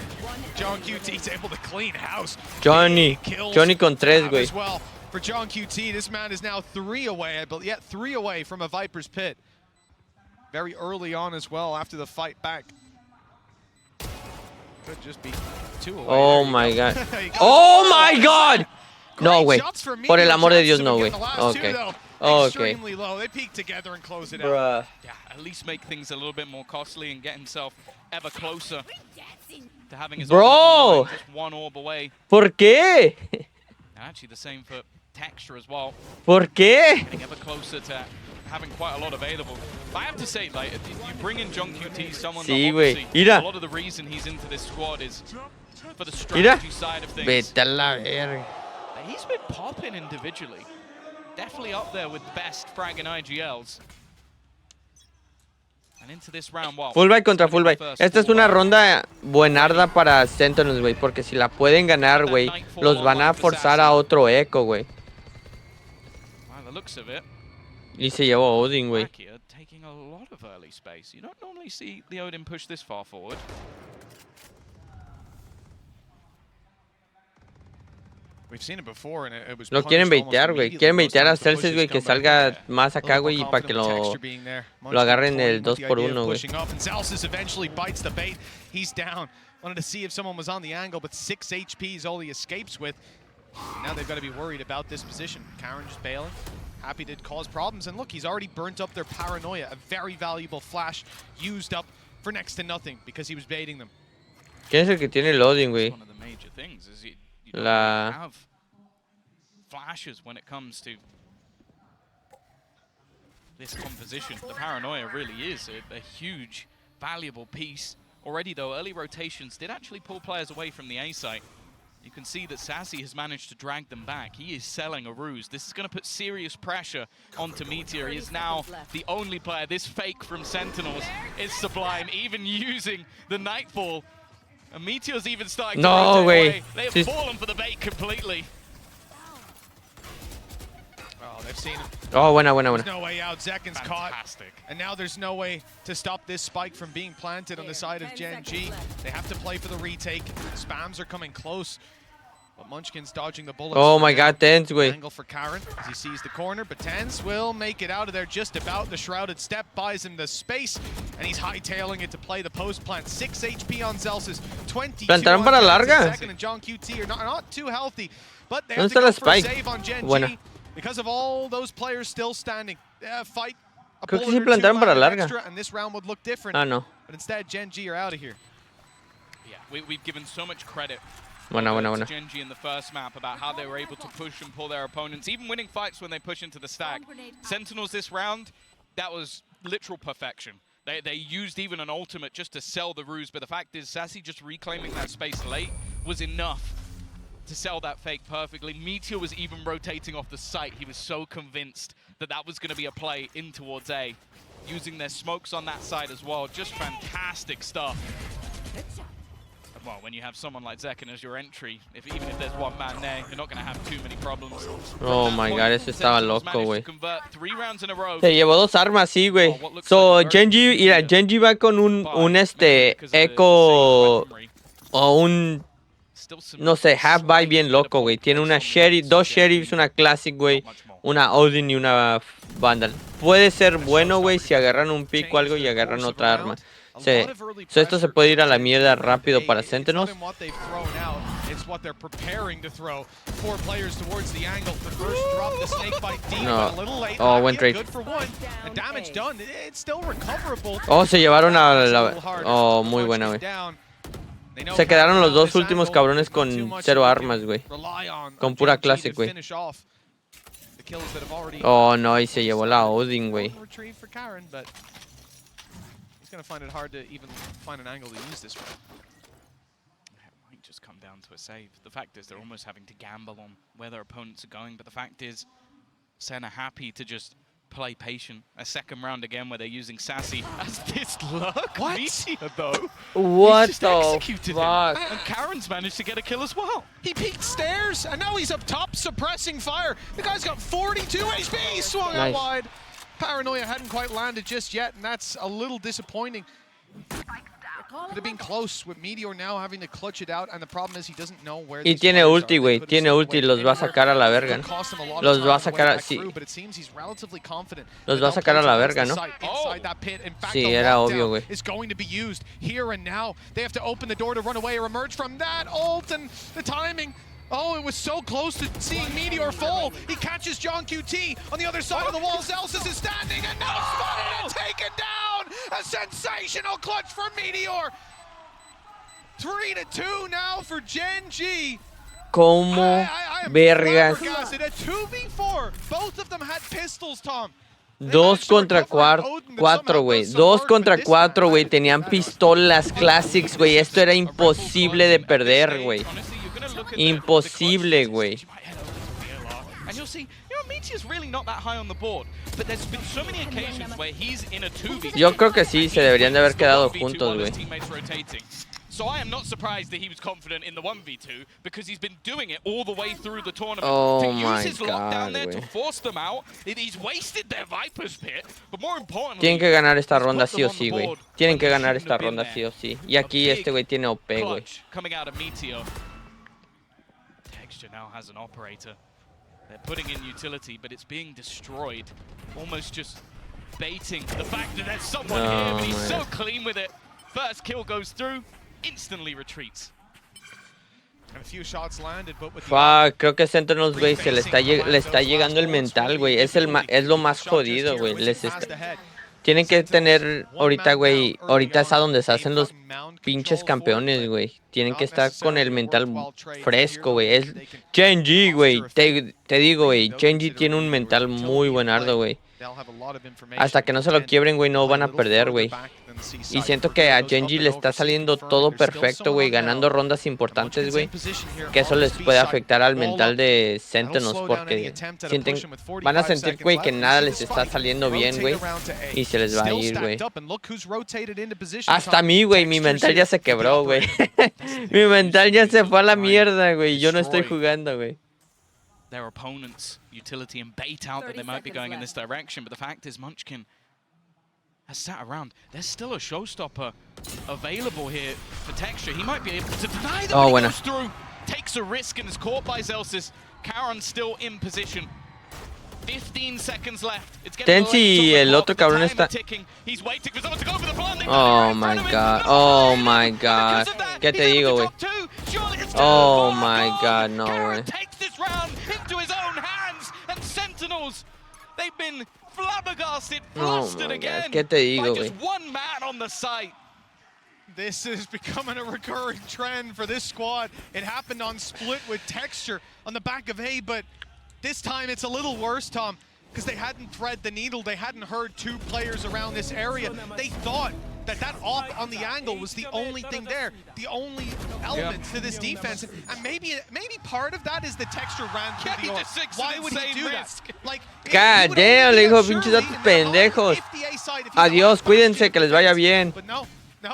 John QT's able to clean house. Johnny con 3, güey. As well for John QT, this man is now 3 away, I believe. Yeah, 3 away from a Viper's Pit. Very early on as well after the fight back. Could just be 2 away. Oh my god. Oh my god! No, güey. Por el amor de Dios, no, güey. Okay. Okay. Extremely low. They peek together and close it Bruh. out. Yeah, at least make things a little bit more costly and get himself ever closer to having his Bro! just 1 orb away. ¿Por qué? And actually the same for Texture as well. ¿Por qué? Getting ever closer to having quite a lot available. But I have to say, like, if you bring in John QT, someone that obviously, a lot of the reason he's into this squad is for the strategy side of things. Vete a la verga. He's been popping individually. Definitely up there with the best frag and IGLs. And into this round, wow. Full buy contra full buy. Esta es una ronda buenarda para Sentinels, güey. Porque si la pueden ganar, güey, los van a forzar a otro eco, güey. By the looks of it. Y se llevó Odin, güey. Taking a lot of early space. You don't normally see the Odin push this far forward. We've seen it before and it was Lo quieren baitear, güey. Quieren baitear a Celsius, güey, que salga más acá, güey, y para que lo agarren el 2x1, güey. Celsius eventually bites the bait. He's down. Wanted to see if someone was on the angle, but 6 HP is all he escapes with. Now they've got to be worried about this position. Karen just bailing. Happy to cause problems. And look, he's already burnt up their paranoia. A very valuable flash used up for next to nothing because he was baiting them. ¿Quién es el que tiene el Odin, güey? One of the major things is you don't really have flashes when it comes to this composition. The paranoia really is a huge, valuable piece. Already, though, early rotations did actually pull players away from the A site. You can see that Sassy has managed to drag them back. He is selling a ruse. This is going to put serious pressure onto Meteor. He is now the only player. This fake from Sentinels is sublime, even using the Nightfall. And Meteor's even starting to rotate away. They have fallen for the bait completely. Oh, they've seen him. Oh, buena. There's no way out. Zekin's caught. And now there's no way to stop this spike from being planted on the side of Gen.G. They have to play for the retake. Spams are coming close. But Munchkin's dodging the bullets. Oh my god, Tens, güey. Angle for Karen as he sees the corner, but Tens will make it out of there just about. The Shrouded Step buys him the space, and he's hightailing it to play the post plant. 6 HP on Celsius, 22 ¿Plantaron para larga? Second, and John QT are not too healthy, but they have to go for a save on Gen.G because of all those players still standing. Fight a Creo que bullet sí or plantaron two para larga. extra, and this round would look different. Ah, no. But instead, Gen.G are out of here. Yeah, we've given so much credit Buena. Gen.G in the first map about how they were able to push and pull their opponents, even winning fights when they push into the stack. Sentinels this round, that was literal perfection. They used even an ultimate just to sell the ruse, but the fact is Sassy just reclaiming that space late was enough to sell that fake perfectly. Meteor was even rotating off the site. He was so convinced that that was going to be a play in towards A, using their smokes on that side as well. Just fantastic stuff. Well, when you have someone like Zekin as your entry, even if there's one man there, you're not going to have too many problems. Oh my god, ese estaba loco, güey. Three rounds in a row. Se llevó 2 armas, sí, güey. So, Gen.G va con un eco o un, no sé, half buy bien loco, güey. Tiene una sheriff, 2 sheriffs, una classic, güey, una Odin y una Vandal. Puede ser bueno, güey, si agarran un pick o algo y agarran otra arma. So esto se puede ir a la mierda rápido para Sentinels. No. Oh, buen trade. Oh, se llevaron a la... Oh, muy buena, güey. Se quedaron los 2 últimos cabrones con 0 armas, güey. Con pura classic, güey. Oh, no, y se llevó la Odin, güey. He's going to find it hard to even find an angle to use this one. It might just come down to a save. The fact is they're almost having to gamble on where their opponents are going, but the fact is Sen are happy to just play patient. A second round again where they're using Sassy as this luck. What? Meteor, though. What He's just the executed fuck? him. And Karen's managed to get a kill as well. He peeked stairs, and now he's up top suppressing fire. The guy's got 42 HP. He swung out Nice. wide. Paranoia hadn't quite landed just yet, and that's a little disappointing. Could have been close with Meteor now having to clutch it out, and the problem is he doesn't know where. Y tiene ulti, güey. Tiene ulti, los va a sacar a la verga, ¿no? Los va a sacar a... Sí. Los va a sacar a la verga, ¿no? Sí, era obvio, güey. Is going to be used here and now. They have to open the door to run away or emerge from that ult, and the timing. Oh, it was so close to seeing Meteor fall. He catches John QT on the other side of the wall. Zelsis is standing and now spotted and taken down. A sensational clutch for Meteor. 3-2 now for Gen G. ¿Cómo vergas? Flabbergasted. A 2v4. Both of them had pistols, Tom. 2 contra 4, güey. 2 contra 4, güey. Tenían pistolas classics, güey. Esto era imposible de perder, güey. Imposible, güey. And you'll see, Meteor's really not that high on the board, but there's been so many occasions where he's in a 2v2. Yo creo que sí, se deberían de haber quedado juntos, güey. So I am not surprised that he was confident in the 1v2 because he's been doing it all the way through the tournament. Oh to my use his lockdown God, there to güey. force them out, he's wasted their Viper's Pit, but more importantly, Tienen que ganar esta he's ronda put sí o them on the sí, güey. board Tienen when que they ganar shouldn't esta have been ronda there. sí o sí. Y aquí A este güey tiene OP, güey. clutch coming out of Meteor. Texture now has an operator. They're putting in utility, but it's being destroyed. Almost just baiting the fact that there's someone here, but he's so clean with it. First kill goes through, instantly retreats. And a few shots landed, but with Fuck, creo que Sentinels, güey, se le está llegando el mental, güey. Es lo más jodido, güey. Tienen que tener ahorita, güey, ahorita es a donde se hacen los pinches campeones, güey. Tienen que estar con el mental fresco, güey. Es Gen G, güey. Te digo, güey, Gen G tiene un mental muy buenardo, güey. Hasta que no se lo quiebren, güey, no van a perder, güey. Y siento que a Gen G le está saliendo todo perfecto, güey, ganando rondas importantes, güey. Que eso les puede afectar al mental de Sentinels porque van a sentir, güey, que nada les está saliendo bien, güey. Y se les va a ir, güey. Hasta a mí, güey, mi mental ya se quebró, güey. Mi mental ya se fue a la mierda, güey. Yo no estoy jugando, güey. Their opponents' utility and bait out that they might be going in this direction, but the fact is Munchkin has sat around. There's still a showstopper available here for Texture. He might be able to deny them, but he goes through, takes a risk and is caught by Zelsis. Karen's still in position. 15 seconds left. It's getting Tensi y el otro cabrón está... He's waiting for someone to go for the plan. Oh my god, oh my god. ¿Qué te digo, güey? Oh my god, no, güey. Takes this round into his own hands, and Sentinels, they've been flabbergasted, flustered again. ¿Qué te digo, by güey? just one man on the site. This is becoming a recurring trend for this squad. It happened on Split with Texture on the back of A, but this time it's a little worse, Tom, because they hadn't thread the needle. They hadn't heard two players around this area. They thought that op on the angle was the only thing there, the only element to this defense. And maybe part of that is the Texture ran through the AWP. Why would he do that? Like, God damn, le dijo, pinches datos pendejos. Adiós, cuídense, que les vaya bien. But no,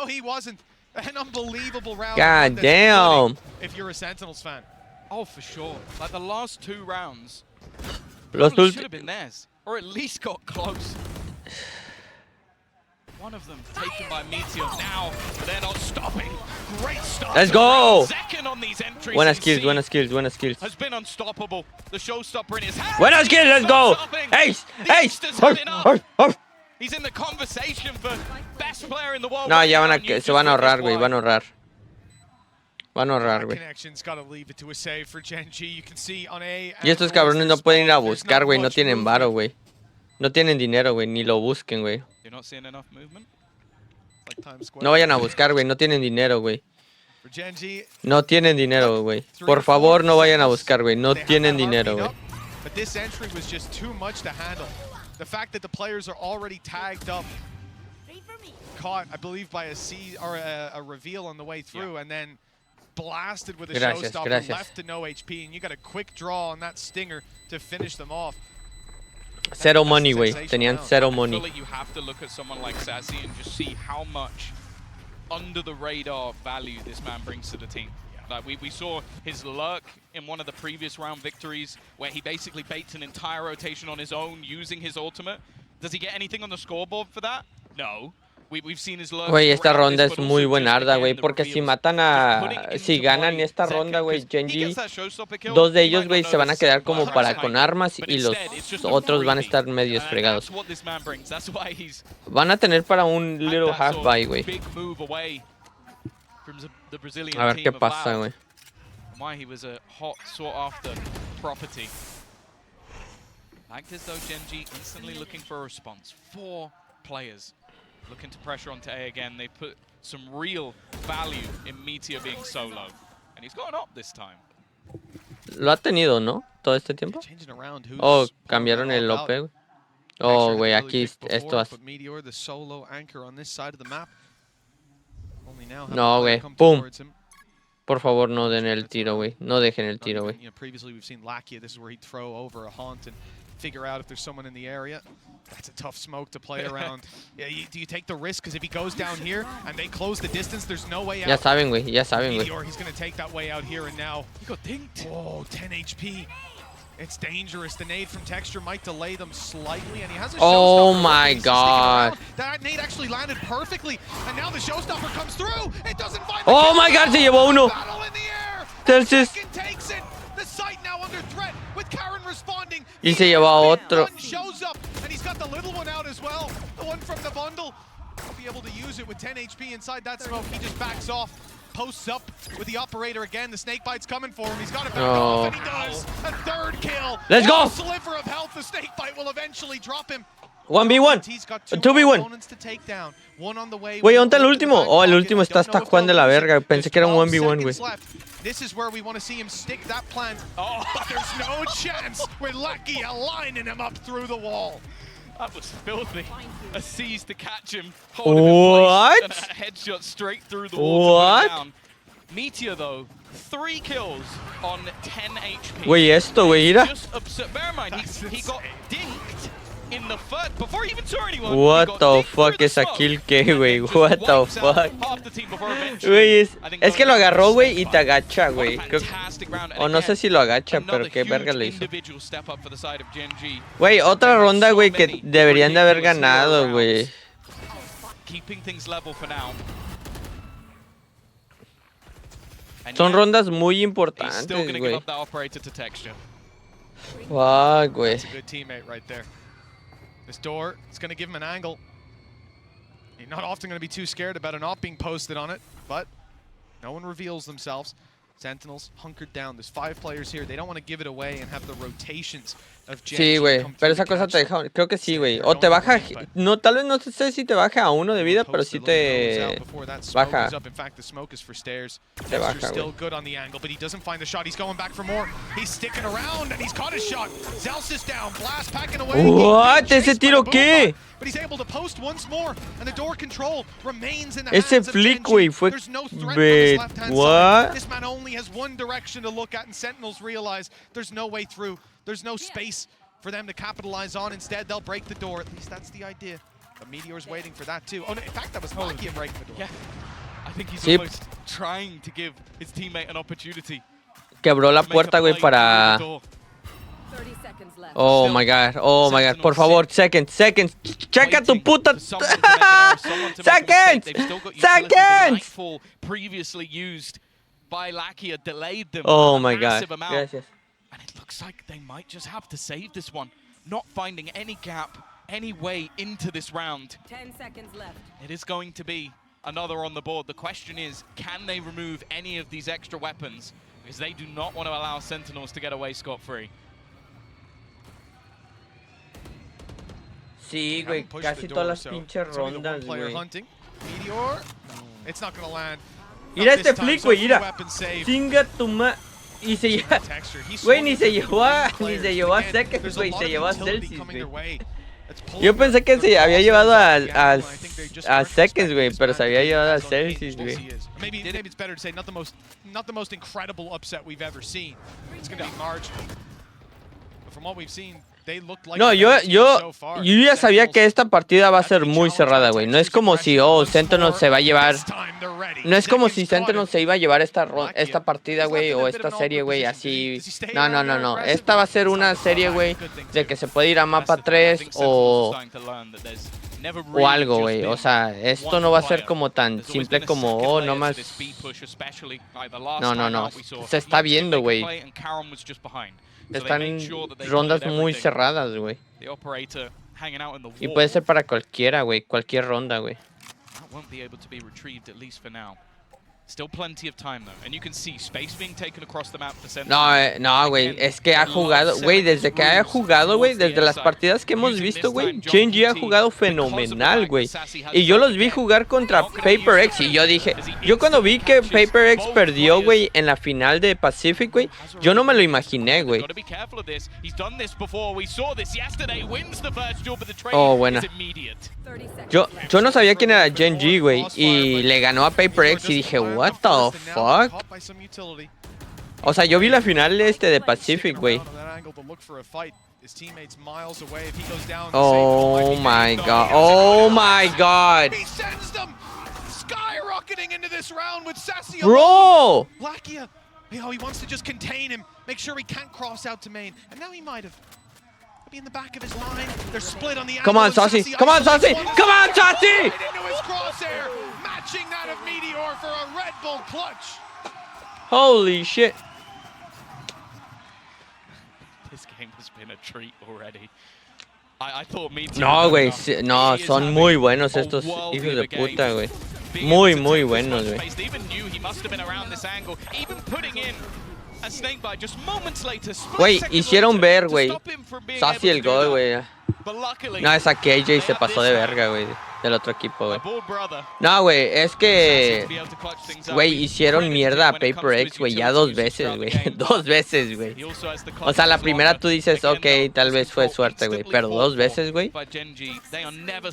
he wasn't. An unbelievable round. God damn. If you're a Sentinels fan. Oh, for sure. Like the last two rounds, Los should have been theirs, or at least got close. One of them taken by Meteor now, but they're not stopping. Great start. Let's go. Second on these entries. Buenas kills, buenas kills, buenas kills. Has been unstoppable. The showstopper in his hand. Buenas kills, let's go. Ace, ace. He's in the conversation for best player in the world. No, ya se van a ahorrar, güey, van a ahorrar. Van a ahorrar, güey. Y estos cabrones no pueden ir a buscar, güey. No tienen varo, güey. No tienen dinero, güey. Ni lo busquen, güey. No vayan a buscar, güey. No tienen dinero, güey. No tienen dinero, güey. Por favor, no vayan a buscar, güey. No tienen dinero, güey. but this entry was just too much to handle. The fact that the players are already tagged up, caught, I believe, by a reveal on the way through, and then blasted with a showstopper, left to no HP, and you got a quick draw on that stinger to finish them off. Cero money, güey. Tenían cero money. I feel like you have to look at someone like Sassy and just see how much under the radar value this man brings to the team. Like we saw his lurk in one of the previous round victories where he basically baits an entire rotation on his own using his ultimate. Does he get anything on the scoreboard for that? No. We've seen his lurk. Güey, esta ronda es muy buenarda, güey, porque si matan a... Si ganan esta ronda, güey, Genji, dos de ellos, güey, se van a quedar como para con armas y los otros van a estar medios fregados. Van a tener para un little half buy, güey. A ver qué pasa, güey. Why he was a hot sought after property. Like this though, Genji instantly looking for a response. 4 players looking to pressure onto A again. They put some real value in Meteor being solo. And he's gone up this time. Lo ha tenido, ¿no? Todo este tiempo. Oh, cambiaron el OP, güey. Oh, güey, aquí esto hace... No, güey. ¡Pum! Por favor, no den el tiro, güey. No dejen el tiro, güey. Figure out if there's someone in the area. That's a tough smoke to play around. Yeah, do you take the risk? Because if he goes down here and they close the distance, there's no way out. Ya saben, güey. Ya saben, güey. He's going to take that way out here, and now he got dinked. Oh, 10 HP. It's dangerous. The nade from Texture might delay them slightly, and he has a Oh showstopper. my god. That nade actually landed perfectly, and now the showstopper comes through. It doesn't find the Oh my god, se llevó uno. battle in the air. Entonces... Takes it. The site now under threat with Karen responding. Y se lleva a otro. One shows up, and he's got the little one out as well. The one from the bundle. He'll be able to use it with 10 HP inside that smoke. He just backs off, posts up with the operator again. The snake bite's coming for him. He's got to back off, and he does. A 3rd kill. Let's go. A sliver of health. The snake bite will eventually drop him. 1v1. 2v1. Güey, ¿dónde está el último? Oh, el último está hasta Juan de la verga. Pensé que era un 1v1, güey. This is where we want to see him stick that plant. Oh, there's no chance with Lucky lining him up through the wall. That was filthy. A seize to catch him. Hold him in place, and a headshot straight through the wall to put him down. Meteor, though, 3 kills on 10 HP. Güey, esto, güey, mira. Just absurd. Bear in mind, he got dinked in the first before he even saw anyone. What the fuck es a kill que, güey? What the fuck? Güey, es que lo agarró, güey, y te agacha, güey. O no sé si lo agacha, pero qué verga le hizo. Güey, otra ronda, güey, que deberían de haber ganado, güey. Son rondas muy importantes, güey. Fuck, güey. This door, it's going to give him an angle. You're not often going to be too scared about an op being posted on it, but no one reveals themselves. Sentinels hunkered down. There's 5 players here. They don't want to give it away and have the rotations of Gen Sí, güey, pero esa cosa te deja, creo que sí, güey. O te baja, no, tal vez no sé si te baja a 1 de vida, pero sí te baja. Te baja, güey. Good on the angle, but he doesn't find the shot. He's going back for more. He's sticking around and he's caught his shot. Zeus is down. Blast packing away. What? ¿Ese tiro qué? But he's able to post once more, and the door control remains in the Ese hands of flick, Genji. güey, fue... There's no threat from his left-hand What? side. This man only has one direction to look at, and Sentinels realize there's no way through. There's no space for them to capitalize on. Instead, they'll break the door. At least that's the idea. But Meteor's waiting for that too. Oh, no, in fact, that was Lakia breaking the door. Yeah, I think he's almost trying to give his teammate an opportunity. Quebró la puerta, güey, para... Oh my god, por favor, seconds. Checa tu puta. Seconds. Previously used by Lakia delayed them. Oh my god. Gracias. And it looks like they might just have to save this one, not finding any gap, any way into this round. 10 seconds left. It is going to be another on the board. The question is, can they remove any of these extra weapons? Because they do not want to allow Sentinels to get away scot-free. Sí, güey, casi todas las pinches rondas, güey. Meteor, it's not gonna land. Mira este flick, güey, mira. Chinga tu ma... Y se lleva... Güey, ni se llevó a Seconds, güey. Se llevó a Celsius, güey. Yo pensé que se había llevado a Seconds, güey, pero se había llevado a Celsius, güey. Maybe it's better to say not the most incredible upset we've ever seen. It's going to be marginal. But from what we've seen, they look like No, yo ya sabía que esta partida va a ser muy cerrada, güey. No es como si, Sentinels se va a llevar... No es como si Sentinels se iba a llevar esta partida, güey, o esta serie, güey, así... No. Esta va a ser una serie, güey, de que se puede ir a mapa 3 o algo, güey. O sea, esto no va a ser como tan simple como, nomás... No. Se está viendo, güey. Están rondas muy cerradas, güey. Y puede ser para cualquiera, güey. Cualquier ronda, güey. No, güey. Es que ha jugado, güey. Desde que haya jugado, güey. Desde las partidas que hemos visto, güey. Gen.G ha jugado fenomenal, güey. Y yo los vi jugar contra Paper X. Y yo dije, yo cuando vi que Paper X perdió, güey, en la final de Pacific, güey, yo no me lo imaginé, güey. Oh, buena. Yo no sabía quién era Gen.G, güey. Y le ganó a Paper X y dije, what the fuck? O sea, yo vi la final de Pacific, güey. Oh my god. Oh my god. Bro! He wants to just contain him, make sure he can't cross out to main. And now he might have. In the back of his line. They're split on the Come on, Saucy. Come on, Saucy. Come on, Saucy. Into his crosshair, matching that of Meteor for a Red Bull clutch. Holy shit. This game has been a treat already. I thought Meteor. No, güey. No, son muy buenos estos hijos de puta, güey. Muy buenos, güey. Güey, hicieron ver, güey. Saucy el gol, güey. No, esa que AJ se pasó de verga, güey. Del otro equipo, güey. No, güey, es que... Güey, hicieron mierda a Paper X, güey, ya 2 veces, güey. 2 veces, güey. O sea, la primera tú dices, ok, tal vez fue suerte, güey. Pero 2 veces, güey.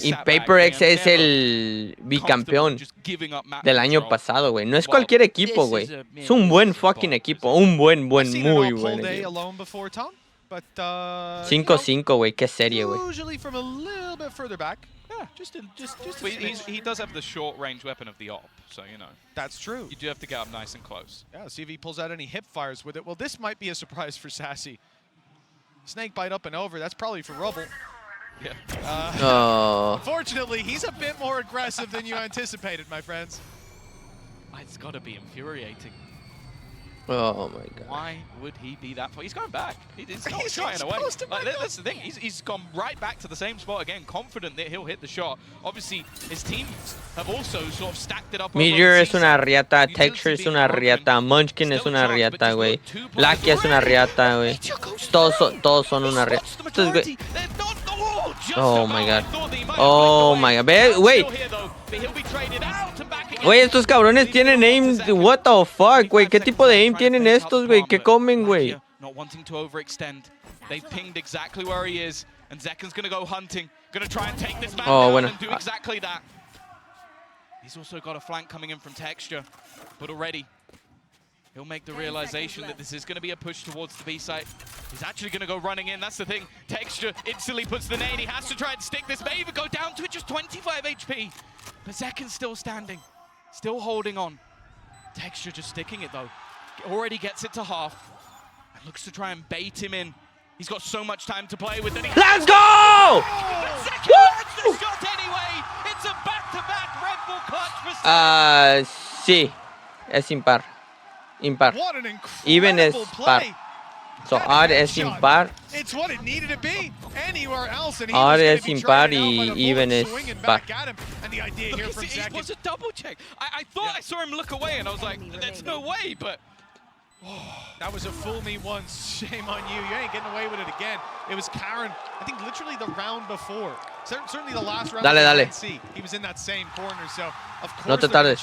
Y Paper X es el bicampeón del año pasado, güey. No es cualquier equipo, güey. Es un buen fucking equipo. Un muy buen equipo. 5-5, güey. Qué serie, güey. He does have the short range weapon of the op, so you know. That's true. You do have to get up nice and close. Yeah, see if he pulls out any hip fires with it. Well, this might be a surprise for Sassy. Snake bite up and over. That's probably for Rubble. Yeah. Unfortunately, he's a bit more aggressive than you anticipated, my friends. It's got to be infuriating. Oh my god. Why would he be that far? He's going back. He's not shying away. Like, that's the thing. He's gone right back to the same spot again, confident that he'll hit the shot. Obviously, his teams have also sort of stacked it up. Meteor es una riata, Texture es una riata, Munchkin es una riata, güey. Lucky es una riata, güey. Todos son una riata. Oh my god. Oh my god. Ve, güey. Güey, estos cabrones tienen aim. What the fuck, güey. ¿Qué tipo de aim tienen estos, güey? ¿Qué comen, güey? Not wanting to overextend. They've pinged exactly where he is, and Zekan's gonna go hunting. Gonna try and take this man down and do exactly that. He's also got a flank coming in from Texture, but already he'll make the realization that this is going to be a push towards the B site. He's actually going to go running in. That's the thing. Texture instantly puts the nade. He has to try and stick this. May even go down to it, just 25 HP. But Zekan's still standing, still holding on. Texture just sticking it though. Already gets it to half and looks to try and bait him in. He's got so much time to play with. Let's go! Zekan gets the shot anyway. It's a back-to-back Red Bull clutch for sí, es impar. Impar. Even es par. So odd es impar. It's what it needed to be. Anywhere else, and odd es impar y even es par. And the idea here from It was a double check. I thought I saw him look away, and I was like, "There's no way." But that was a fool me once. Shame on you. You ain't getting away with it again. It was Karen. I think literally the round before. Certainly the last round. Dale. He was in that same corner, so of course no te tardes.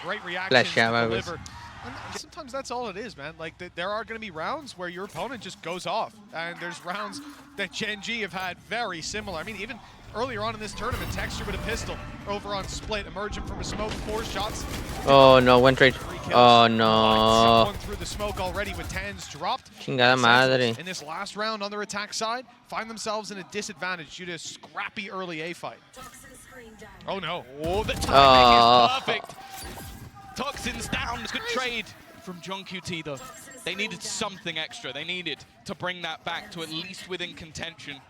Great reaction to deliver. And sometimes that's all it is, man. Like, there are going to be rounds where your opponent just goes off. And there's rounds that Gen G have had very similar. I mean, even earlier on in this tournament, Texture with a pistol over on Split, emerging from a smoke, 4 shots. Oh, no, buen trade. Oh, no. Someone through the smoke already with tans dropped. Chingada madre. In this last round on their attack side, find themselves in a disadvantage due to a scrappy early A fight. Oh, no. Oh, the timing is perfect. Toxins down. It's a good trade from John QT, though. They needed something extra. They needed to bring that back to at least within contention.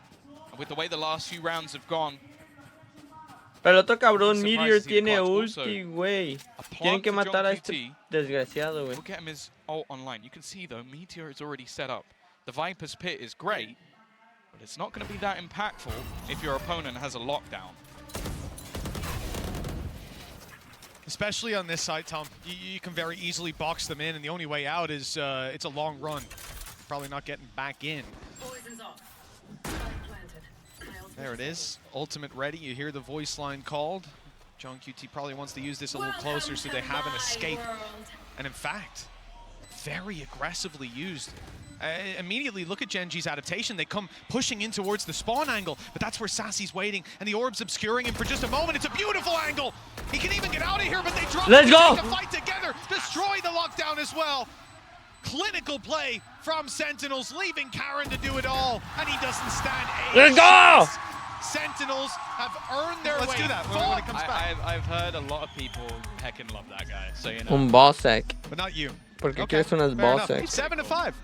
And with the way the last few rounds have gone, Pero el otro cabrón, Meteor, tiene ulti, güey. Tienen que matar a este desgraciado, güey. we'll get him his ult online. You can see, though, Meteor is already set up. The Viper's Pit is great, but it's not going to be that impactful if your opponent has a lockdown. Especially on this side, Tom, you can very easily box them in, and the only way out is it's a long run. Probably not getting back in. There it is, ultimate ready. You hear the voice line called. John QT probably wants to use this a little closer so they have an escape. And in fact, very aggressively used. Immediately look at Gen G's adaptation. They come pushing in towards the spawn angle, but that's where Sassy's waiting, and the orb's obscuring him for just a moment. It's a beautiful angle. He can even get out of here, but they drop. Let's go. Take the fight together, destroy the lockdown as well. Clinical play from Sentinels, leaving Karen to do it all, and he doesn't stand a Let's go! chance. Sentinels have earned their way. Let's do that when it comes back. I've heard a lot of people heckin' love that guy, so you know. Un ballsack. But not you. ¿Por qué Okay, quieres unas fair enough. ballsacks? 7-5.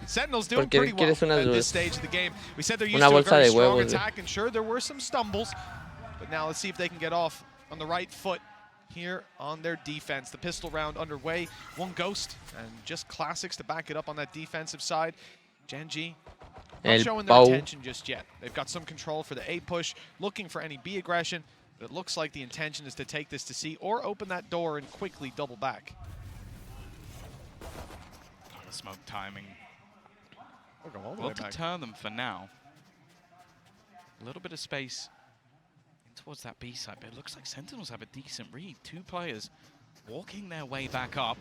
Sentinels doing ¿Por qué pretty well quieres unas at this dulces? stage of the game. We said they're used Una to a bolsa very de strong huevos, attack, and sure, there were some stumbles. But now let's see if they can get off on the right foot here on their defense. The pistol round underway. One ghost, and just classics to back it up on that defensive side. Gen G not El showing their Pau. intention just yet. They've got some control for the A push, looking for any B aggression, but it looks like the intention is to take this to C or open that door and quickly double back. The smoke timing We'll go all the will way back. deter them for now. A little bit of space towards that B side, but it looks like Sentinels have a decent read. 2 players walking their way back up.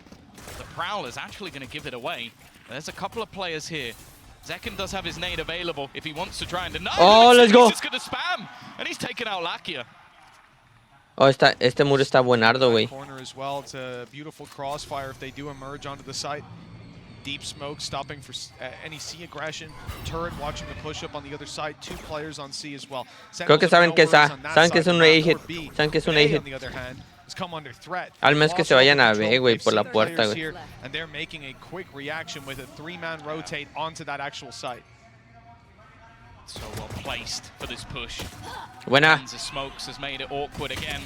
The Prowler's actually going to give it away. There's a couple of players here. Zekin does have his nade available if he wants to try and deny. Oh, let's go. He's just going to spam, and he's taken out Lakia. Oh, este muro está buenardo, güey. Corner as well. It's a beautiful crossfire if they do emerge onto the site. Deep smoke stopping for any C aggression. Turret watching the push up on the other side. 2 players on C as well. Creo que saben que es un A-hit. Saben que es un A-hit. On the other hand, has come under threat. Al menos que se vayan a B, güey, por la puerta, güey. Here, and they're making a quick reaction with a 3-man rotate onto that actual site. So well placed for this push. Buena. Of smokes has made it awkward again.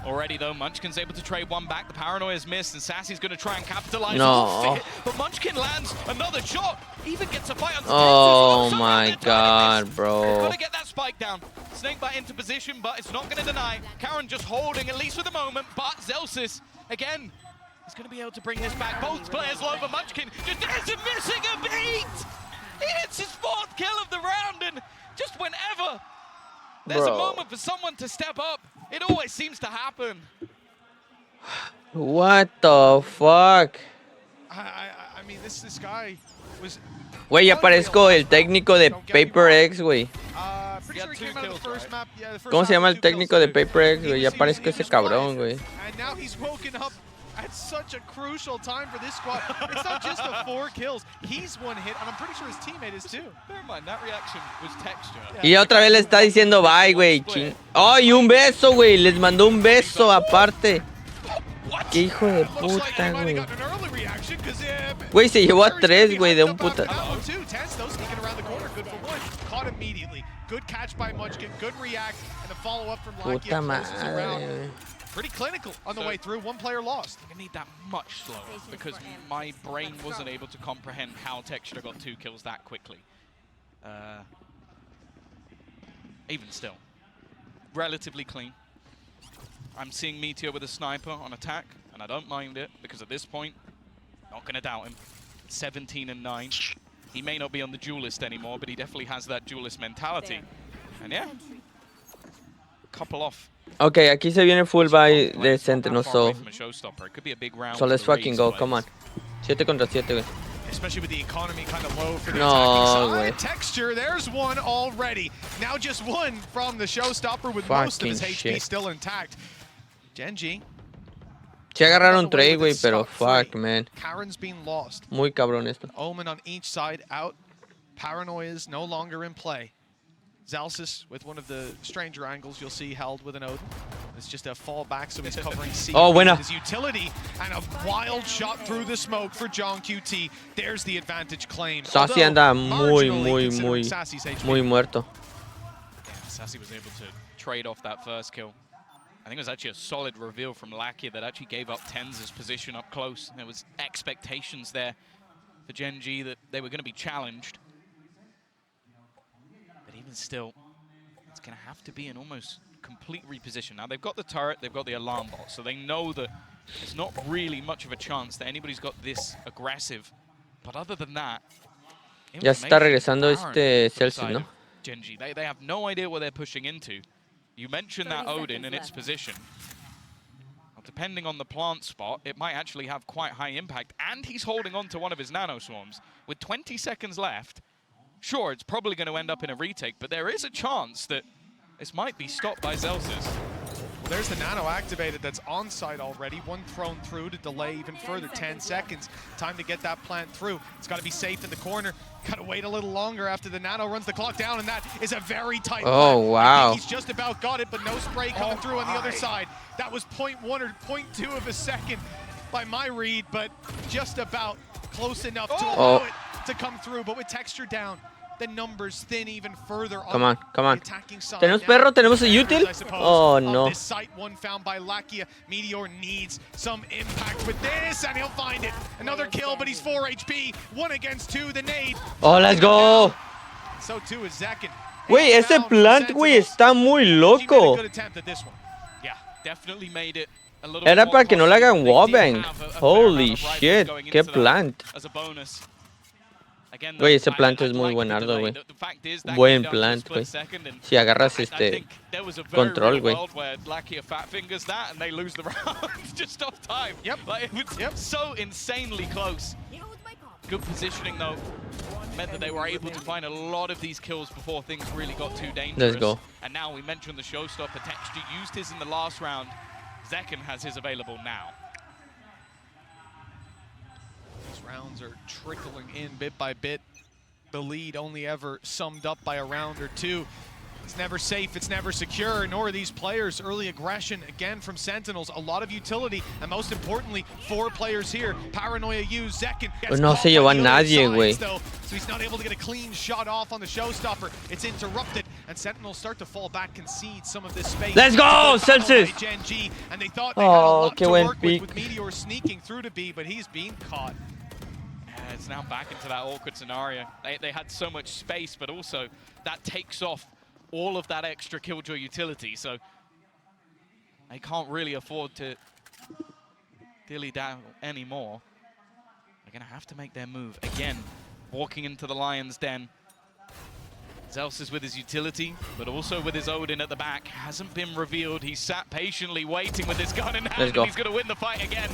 Already though, Munchkin's able to trade one back. The paranoia's missed, and Sassy's going to try and capitalize off it. But Munchkin lands another shot. Even gets a fight on Oh my god, bro. Got to get that spike down. Snakebite into position, but it's not going to deny. Karen just holding, at least for the moment. But Zelsis, again, is going to be able to bring this back. Both players low, but Munchkin just isn't missing a beat. He hits his 4th kill of the round, and just whenever there's a moment for someone to step up, it always seems to happen. What the fuck? I mean, this guy was... Güey, ya parezco el técnico de Paper X, güey. Pretty sure he came out of the first map. Yeah, the first ¿Cómo se map llama with el 2 técnico kills. de Paper X, güey? Ya parezco ese cabrón, güey. And now he's woken up at such a crucial time for this squad. It's not just the 4 kills. He's 1 hit, and I'm pretty sure his teammate is too. Bear in mind, that reaction was Texture. Y otra vez le está diciendo bye, güey. ¡Oh, y un beso, güey! Les mandó un beso aparte. ¡Qué hijo de puta, güey! Güey, se llevó a 3, güey, de un puta... Good catch by Munchkin, good react, and a follow-up from Puta Lakia closes it madre, around. güey. Pretty clinical on the way through, 1 player lost. I need that much slower because my brain wasn't able to comprehend how Texture got 2 kills that quickly. Even still, relatively clean. I'm seeing Meteor with a sniper on attack, and I don't mind it because at this point, not going to doubt him. 17 and 9. He may not be on the duelist anymore, but he definitely has that duelist mentality. And yeah, couple off. Okay, aquí se viene full buy de Sentinels, so let's fucking go, come on. 7 contra 7, güey. Especially with the economy kind of low for the No, attacking güey. side. Texture, there's one already. Now just one from the showstopper with most of his HP still intact. Genji. Sí agarraron trade, güey, pero fuck, man. Karen's being lost. Muy cabrón esto. Omen on each side out. Paranoia is no longer in play. Zalsis with one of the stranger angles you'll see held with an Odin. It's just a fallback, so he's covering C. Oh, buena. His utility and a wild shot through the smoke for John QT. There's the advantage claim. Sassy anda muy muerto. Yeah, Sassy was able to trade off that first kill. I think it was actually a solid reveal from Lakia that actually gave up Tenz's position up close. There was expectations there for Gen.G that they were going to be challenged. But even still, it's going to have to be an almost complete reposition. Now, they've got the turret, they've got the alarm bot, so they know that there's not really much of a chance that anybody's got this aggressive. But other than that, ya está regresando este Celsius, ¿no? Gen.G. They have no idea what they're pushing into. You mentioned that Odin in its position. Well, depending on the plant spot, it might actually have quite high impact. And he's holding on to one of his nano swarms. With 20 seconds left, sure, it's probably going to end up in a retake, but there is a chance that this might be stopped by Zelsis. Well, there's the nano activated that's on site already. One thrown through to delay even further 10 seconds. Time to get that plant through. It's got to be safe in the corner. Got to wait a little longer after the nano runs the clock down, and that is a very tight Oh, plant. wow. He's just about got it, but no spray coming through on the other side. That was 0.1 or 0.2 of a second by my read, but just about close enough to allow it to come through. But with texture down, the numbers thin even further. Come on, come on. ¿Tenemos perro? ¿Tenemos a util? Oh, no. This site one found by Lakia. Meteor needs some impact with this, and he'll find it. Another kill, but he's 4 HP. 1 against 2, the nade. Oh, let's go. So too is Zekin. Güey, ese plant, güey, está muy loco. Yeah, definitely made it a little Era more para que no le possible. hagan They did wallbang. have a fair Holy amount of rifles shit, going qué into that plant. as a bonus. Again, Güey, though, ese plant I es muy like buen the ardo, delay. güey. The fact is that Buen came down to a plant, split güey. second, and Si agarras I este think there was a very control, real güey. world where Lakia fat fingers that and they lose the round just off time. Yep. Like, it was so insanely close. Good positioning though meant that they were able to find a lot of these kills before things really got too dangerous. Let's go. And now we mentioned the showstopper. Texture used his in the last round. Zekin has his available now. These rounds are trickling in bit by bit. The lead only ever summed up by a round or two. It's never safe, it's never secure, nor are these players. Early aggression, again, from Sentinels. A lot of utility, and most importantly, 4 players here. Paranoia used, Zekin. Pues no se llevó a nadie, güey. So he's not able to get a clean shot off on the showstopper. It's interrupted, and Sentinels start to fall back, concede some of this space. Let's go, Celsius! Gen.G, and they thought they had a lot to work peek. with Meteor sneaking through to B, but he's being caught. It's now back into that awkward scenario. They had so much space, but also that takes off all of that extra Killjoy utility, so they can't really afford to dilly-dally anymore. They're going to have to make their move. Again, walking into the Lion's Den. Zels is with his utility, but also with his Odin at the back. Hasn't been revealed. He's sat patiently waiting with his gun in hand, and he's going to win the fight again.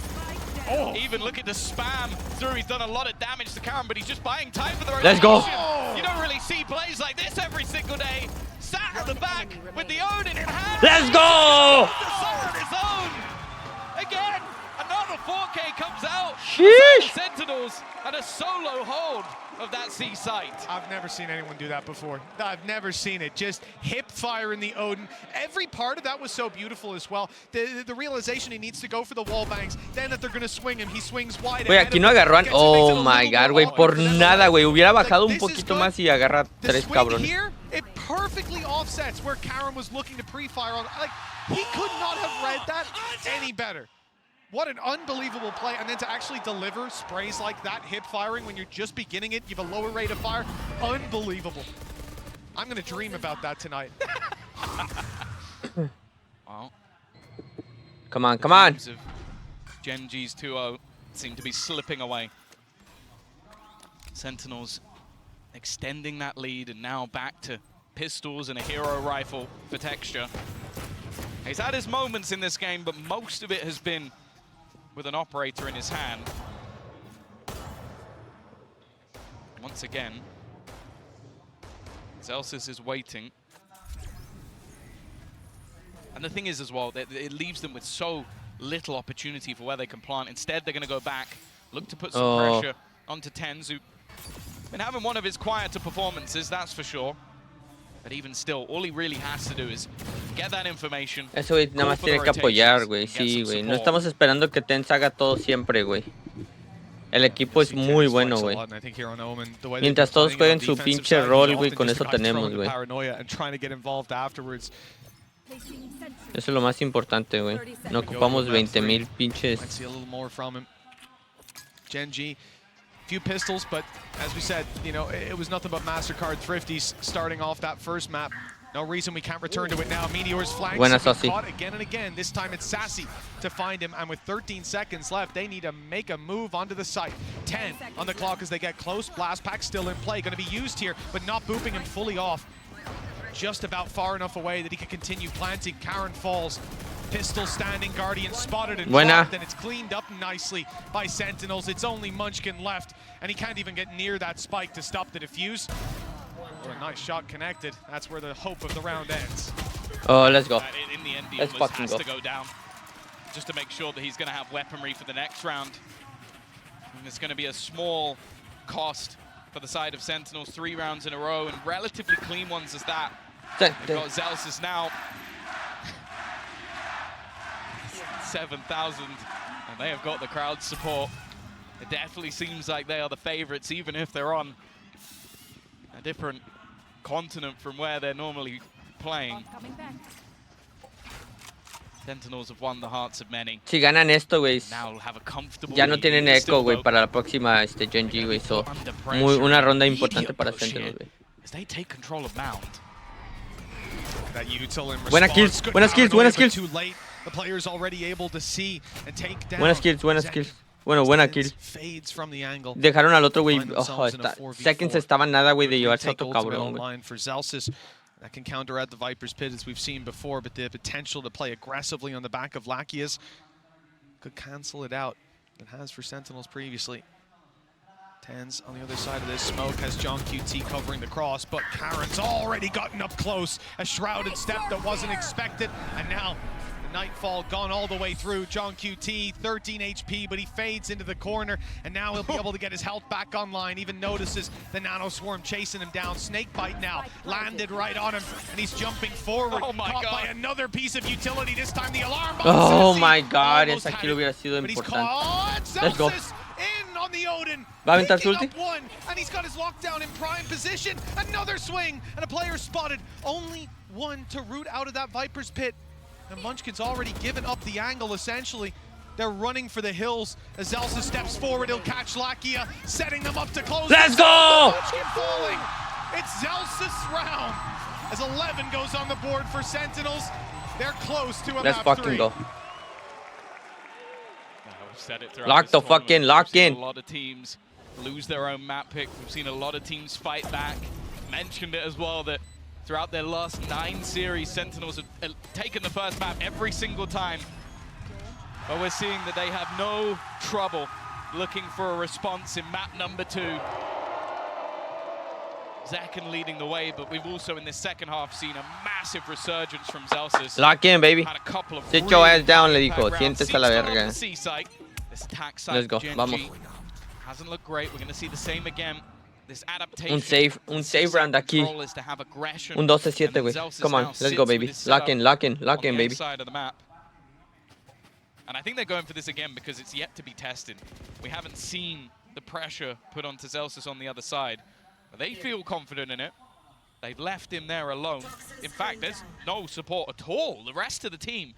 Oh. Even look at the spam through. He's done a lot of damage to Karen, but he's just buying time for the rotation. Let's go. You don't really see plays like this every single day. Sat at the back with the Odin in hand. Let's go! The sun on his own. Again, another 4K comes out. Sheesh. Sentinels and a solo hold of that C site. I've never seen anyone do that before. I've never seen it. Just hip fire in the Odin. Every part of that was so beautiful as well. The realization he needs to go for the wall bangs, then that they're going to swing him. He swings wide. Güey, aquí no agarran. Oh my god, güey, por nada, güey. Hubiera bajado un poquito más y agarra 3 cabrones. Here, it perfectly offsets where Karen was looking to pre-fire on. Like, he could not have read that any better. What an unbelievable play, and then to actually deliver sprays like that, hip firing when you're just beginning it, you have a lower rate of fire, unbelievable. I'm gonna dream about that tonight. Well, Come on, come on. Gen.G's 2-0 seem to be slipping away. Sentinels extending that lead, and now back to pistols and a hero rifle for Texture. He's had his moments in this game, but most of it has been with an operator in his hand. Once again, Zelsis is waiting. And the thing is as well, that it leaves them with so little opportunity for where they can plant. Instead, they're going to go back, look to put some pressure onto Tens, who's been having one of his quieter performances, that's for sure. But even still, all he really has to do is get that information. Eso, güey, nada más tiene que apoyar, güey. Sí, güey. No estamos esperando que Tens haga todo siempre, güey. El equipo es muy bueno, güey. Mientras todos jueguen su pinche rol, güey, con eso tenemos, güey. Eso es lo más importante, güey. No ocupamos 20,000 pinches. Gen.G, few pistols, but as we said, you know, it was nothing but MasterCard thrifties starting off that first map. No reason we can't return to it now. Meteor's flanks caught again and again. This time it's Sassy to find him, and with 13 seconds left, they need to make a move onto the site. 10 on the clock as they get close. Blast pack still in play, going to be used here, but not booping him fully off. Just about far enough away that he could continue planting. Karen falls. Pistol standing, Guardian spotted and dropped, and it's cleaned up nicely by Sentinels. It's only Munchkin left, and he can't even get near that spike to stop the defuse. Oh, a nice shot connected. That's where the hope of the round ends. Oh, let's go. In the end, let's fucking has to go down, just to make sure that he's going to have weaponry for the next round. And it's going to be a small cost for the side of Sentinels. 3 rounds in a row, and relatively clean ones as that. They've got Zelsis now. 7,000, and they have got the crowd support. It definitely seems like they are the favorites, even if they're on a different continent from where they're normally playing. Sentinels have won the hearts of many. Si ganan esto, güey, ya no tienen eco, güey, para la próxima Gen.G, güey. So, una ronda importante para Sentinels, güey. As they take control of Mound. Buenas kills, buenas kills, buenas kills. The player's already able to see and take down. Buenas kills, buenas kills. Bueno, buena kill. Dejaron al otro, güey. Ojo, Seconds estaban nada, güey, de llevarse a otro cabrón, güey. That can counteract the Viper's Pit as we've seen before, but the potential to play aggressively on the back of Lakia's could cancel it out. It has for Sentinels previously. Tens on the other side of this. Smoke has John QT covering the cross, but Karen's already gotten up close. A shrouded step that wasn't expected, and now Nightfall gone all the way through. John QT, 13 HP, but he fades into the corner, and now he'll be able to get his health back online. Even notices the Nano Swarm chasing him down. Snakebite now landed right on him, and he's jumping forward. Oh my caught God. by another piece of utility. This time the alarm bomb. Oh my God, esa kill hubiera sido importante. Let's go. In on the Odin. ¿Va a aventar su ulti? One, and he's got his lockdown in prime position. Another swing, and a player spotted. Only one to root out of that Viper's Pit. And Munchkin's already given up the angle, essentially. They're running for the hills. As Zelsis steps forward, he'll catch Lakia, setting them up to close. Let's go! Munchkin falling. It's Zelsis' round. As 11 goes on the board for Sentinels. They're close to a Let's map fucking 3. go. Lock the fucking lock in. A lot of teams lose their own map pick. We've seen a lot of teams fight back. Mentioned it as well that throughout their last 9 series, Sentinels have taken the first map every single time. But we're seeing that they have no trouble looking for a response in map number 2. Zekken leading the way, but we've also in this second half seen a massive resurgence from Zelsis. Lock in, baby. Had a couple of Sit your ass down, le dijo. rounds. Siéntese a la verga. This attack side Let's go, Gen.G vamos. hasn't looked great. We're going to see the same again. This adaptation. Un save round aquí. Un 12-7, güey. Come on, let's go, baby. Lock in, baby. Side of the map. And I think they're going for this again because it's yet to be tested. We haven't seen the pressure put onto Zelsis on the other side. But they feel confident in it. They've left him there alone. In fact, there's no support at all. The rest of the team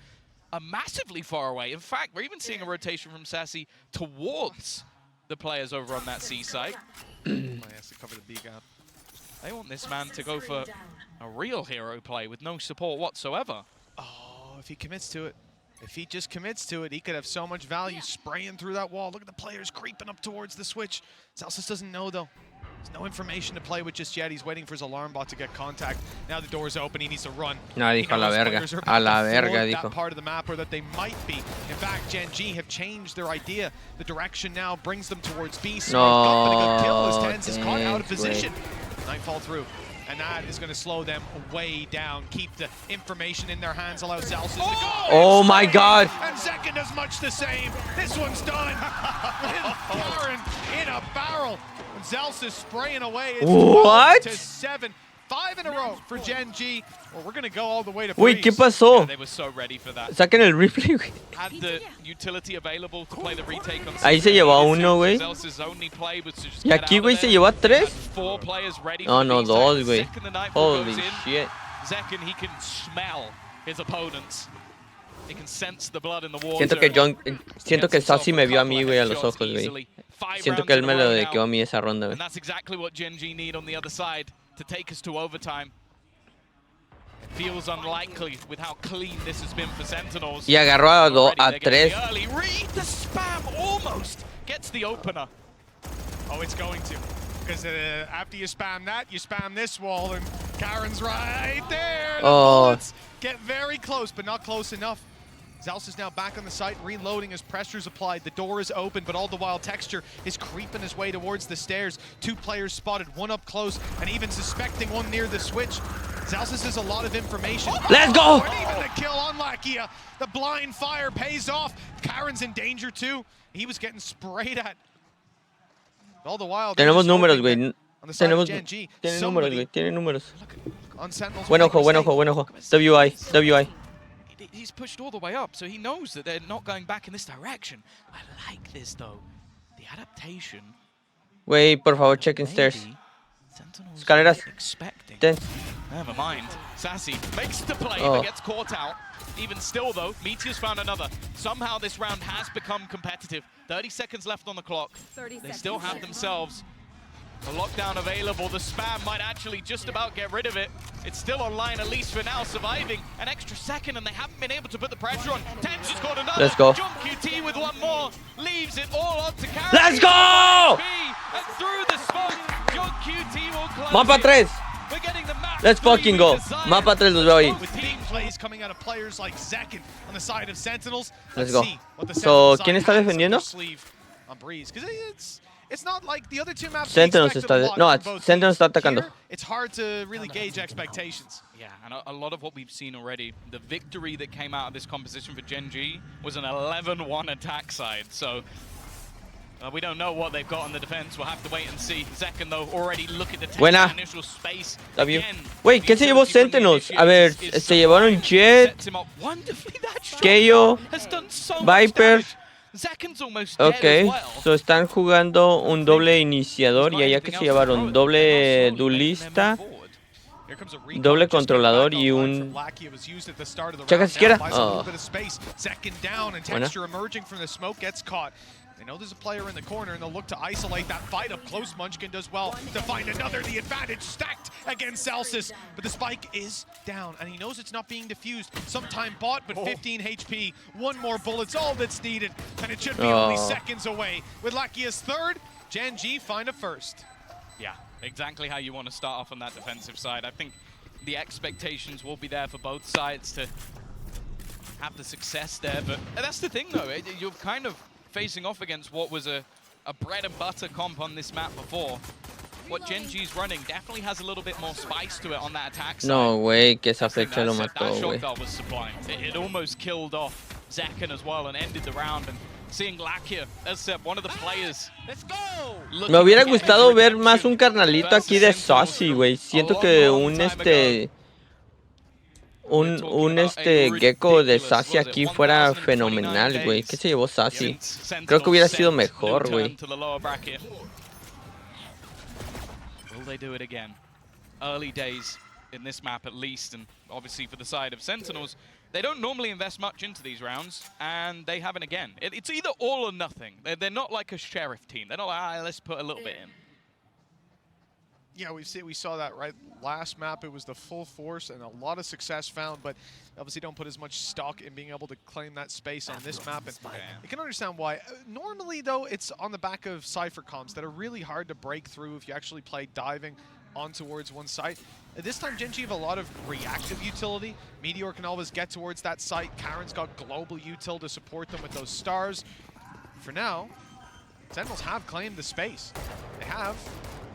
are massively far away. In fact, we're even seeing a rotation from Sassy towards the players over on that C site. Has to cover the B gap. They want this man to go for a real hero play with no support whatsoever. Oh, if he commits to it. If he just commits to it, he could have so much value spraying through that wall. Look at the players creeping up towards the switch. Zelsis doesn't know, though. There's no information to play with just yet. He's waiting for his alarm bot to get contact. Now the door's open. He needs to run. No, dijo a la verga. A la verga, dijo. That part of the map where that they might be. In fact, Gen G have changed their idea. The direction now brings them towards B. So got a good kill as Tens is caught out of position. Nightfall through. And that is going to slow them way down. Keep the information in their hands. Allow Zalsis to go. Oh my God. And Zekken does much the same. This one's done. Karen in a barrel. And Zalsis spraying away. It's What? 12-7. 5 in a row for Gen G. Well, we're going to go all the way to Wait, ¿qué freeze. pasó? Yeah, they were so ready for that. Saquen el replay, güey. Had the utility available to play the retake on Ahí se llevó a uno, güey. Zelsa's only play was to just Y get aquí, out güey, of se there. llevó a 3. Had 4 players ready No, for no, the dos, retake. güey. Second the Nightfall Holy goes in. shit. Zekken, he can smell his opponents. He can sense the blood in the water. Siento que Sassy me vio a mí, güey, a los ojos, güey. Siento que él me lo dediquó a mí esa ronda, güey. And that's exactly what Gen G need on the other side to take us to overtime. Feels unlikely with how clean this has been for Sentinels. Y agarró a 3. Read the spam almost gets the opener. Oh, it's going to. Because after you spam that, you spam this wall, and Karen's right there. The bullets get very close, but not close enough. Zalsis is now back on the site, reloading as pressure's applied. The door is open, but all the while Texture is creeping his way towards the stairs. 2 players spotted, one up close, and even suspecting one near the switch. Zalsis has a lot of information. Let's go! And even the kill on Lakia. The blind fire pays off. Karen's in danger too. He was getting sprayed at. All the while, Tenemos números, güey. Tenemos números, güey. Tiene números. On Sentinels. Buen ojo, buen ojo, buen ojo. WI. He's pushed all the way up, so he knows that they're not going back in this direction. I like this, though. The adaptation. Güey, por favor, checken stairs. Sentinels Escaleras. expecting. Ten. Never mind. Sassy makes the play, but gets caught out. Even still, though, Meteor's found another. Somehow this round has become competitive. 30 seconds left on the clock. They still have themselves a lockdown available. The spam might actually just about get rid of it. It's still online, at least for now, surviving an extra second, and they haven't been able to put the pressure on. Tens has got another. Let's go. Jump QT with one more. Leaves it all up to Karen. Let's go! And through the smoke, Jump QT will close Mapa 3. We're getting the map. Let's fucking go. Mapa 3 los veo ahí. With team plays coming out of players like Zekken on the side of Sentinels. Let's go. So, ¿quién está defendiendo? On Breeze, because it's not like the other 2 maps. Sentinels está... No, Sentinels está atacando. It's hard to really gauge expectations. Yeah, and a lot of what we've seen already, the victory that came out of this composition for Gen G was an 11-1 attack side, so we don't know what they've got on the defense. We'll have to wait and see. Zekken, though, already look at the Buena. initial space. W. Wait, ¿qué se llevó Sentinels? A ver, se llevaron Jet, Keio, Viper. Ok, so están jugando un doble iniciador y allá que se llevaron doble duelista, doble controlador y un... Checa si quiera. Oh. Buena. They know there's a player in the corner, and they'll look to isolate that fight up close. Munchkin does well to find another. The advantage stacked against Celsius, but the spike is down, and he knows it's not being diffused. Sometime bought, but 15 HP. One more bullet's all that's needed, and it should be only seconds away. With Lakia's third, Gen G find a first. Yeah, exactly how you want to start off on that defensive side. I think the expectations will be there for both sides to have the success there, but that's the thing, though. You're kind of facing off against what was a bread and butter comp on this map before. What Gen G's running definitely has a little bit more spice to it on that attack side. No, güey, que esa flecha lo mató, güey. That was sublime. It almost killed off Zekken as well and ended the round. And seeing Lakia as one of the players. Me hubiera gustado ver más un carnalito aquí de Sassy, güey. Siento que un gecko de Sassy aquí fuera fenomenal, güey. ¿Qué se llevó Sassy? Creo que hubiera sido mejor, güey. Will they do it again? Early days in this map at least, and obviously for the side of Sentinels, they don't normally invest much into these rounds, and they haven't again. It's either all or nothing. They're not like a sheriff team. They're not like, let's put a little bit in. Yeah, we saw that right last map. It was the full force and a lot of success found, but obviously don't put as much stock in being able to claim that space on this map. And you can understand why. Normally, though, it's on the back of Cypher comps that are really hard to break through if you actually play diving on towards one site. This time, Gen G have a lot of reactive utility. Meteor can always get towards that site. Karen's got global util to support them with those stars. For now, Sentinels have claimed the space. They have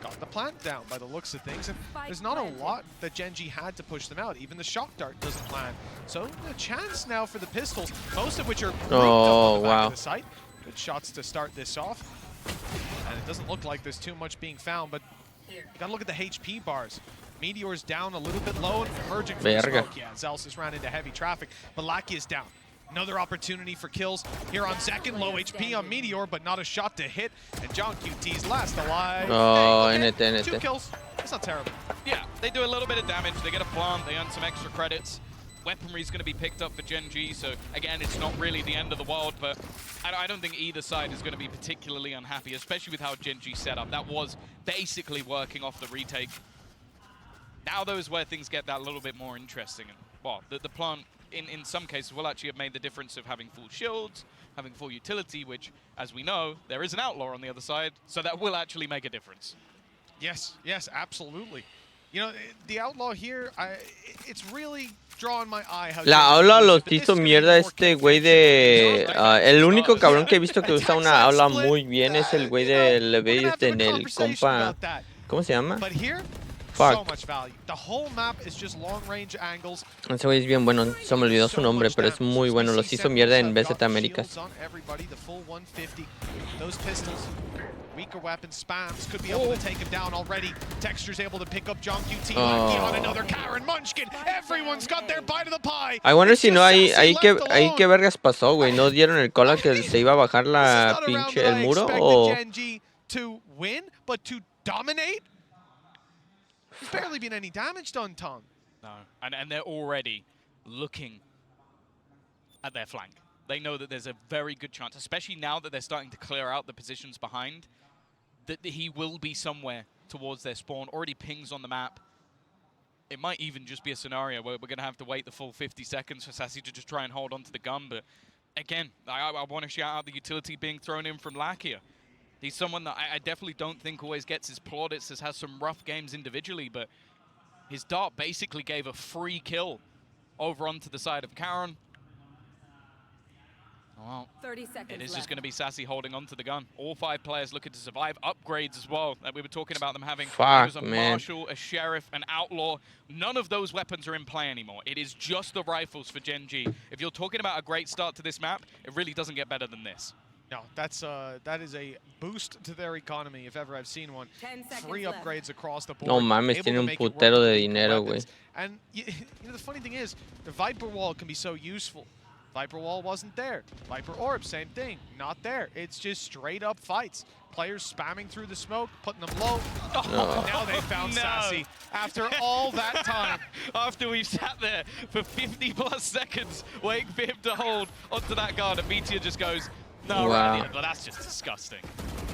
got the plant down by the looks of things, and there's not a lot that Gen G had to push them out. Even the shock dart doesn't land. So a chance now for the pistols, most of which are rigged up on the back of the site. Good shots to start this off. And it doesn't look like there's too much being found, but you gotta look at the HP bars. Meteor's down a little bit low and emerging from the smoke. Yeah, Zelsis ran into heavy traffic, but Lackey is down. Another opportunity for kills here on Zekin. Low HP on Meteor, but not a shot to hit. And John QT's last alive. Oh, hey, NT. 2 kills. That's not terrible. Yeah, they do a little bit of damage. They get a plant. They earn some extra credits. Weaponry is going to be picked up for Gen G, so again, it's not really the end of the world, but I don't think either side is going to be particularly unhappy, especially with how Gen G set up. That was basically working off the retake. Now those where things get that little bit more interesting. And, well, the plant, in some cases, will actually have made the difference of having full shields, having full utility, which, as we know, there is an outlaw on the other side, so that will actually make a difference. Yes, absolutely. You know, the outlaw here, it's really drawing my eye. La aula los hizo mierda este güey de... el único cabrón que he visto que usa una aula muy bien es el güey de LV en el compa... ¿Cómo se llama? Fuck. Ese güey es bien bueno, se me olvidó su nombre, pero es muy bueno. Los hizo mierda en BZ Américas. Weaker weapon spams could be able to take him down already. Texture's able to pick up John QT on another Karen Munchkin. Everyone's got their bite of the pie. I wonder si no ahí qué vergas pasó, güey. ¿No dieron el call a que se iba a bajar la pinche el muro o to win, but to dominate? There's barely been any damage done, Tom. No, and they're already looking at their flank. They know that there's a very good chance, especially now that they're starting to clear out the positions behind, that he will be somewhere towards their spawn, already pings on the map. It might even just be a scenario where we're going to have to wait the full 50 seconds for Sassy to just try and hold onto the gun. But again, I want to shout out the utility being thrown in from Lakia. He's someone that I definitely don't think always gets his plaudits, has some rough games individually, but his dart basically gave a free kill over onto the side of Karen. Well, 30 seconds it is left. just going to be Sassy holding onto the gun. All 5 players looking to survive. Upgrades as well. We were talking about them having a marshal, a sheriff, an outlaw. None of those weapons are in play anymore. It is just the rifles for Gen G. If you're talking about a great start to this map, it really doesn't get better than this. No, that is a boost to their economy if ever I've seen one. 10 Free upgrades across the board. No mames, tiene un putero de dinero, güey. And you know, the funny thing is, the Viper Wall can be so useful. Viper Wall wasn't there. Viper Orb, same thing, not there. It's just straight up fights. Players spamming through the smoke, putting them low. No. Now they found Sassy. After all that time. After we've sat there for 50 plus seconds waiting for him to hold onto that guard, and Meteor just goes, no, wow. But that's just disgusting.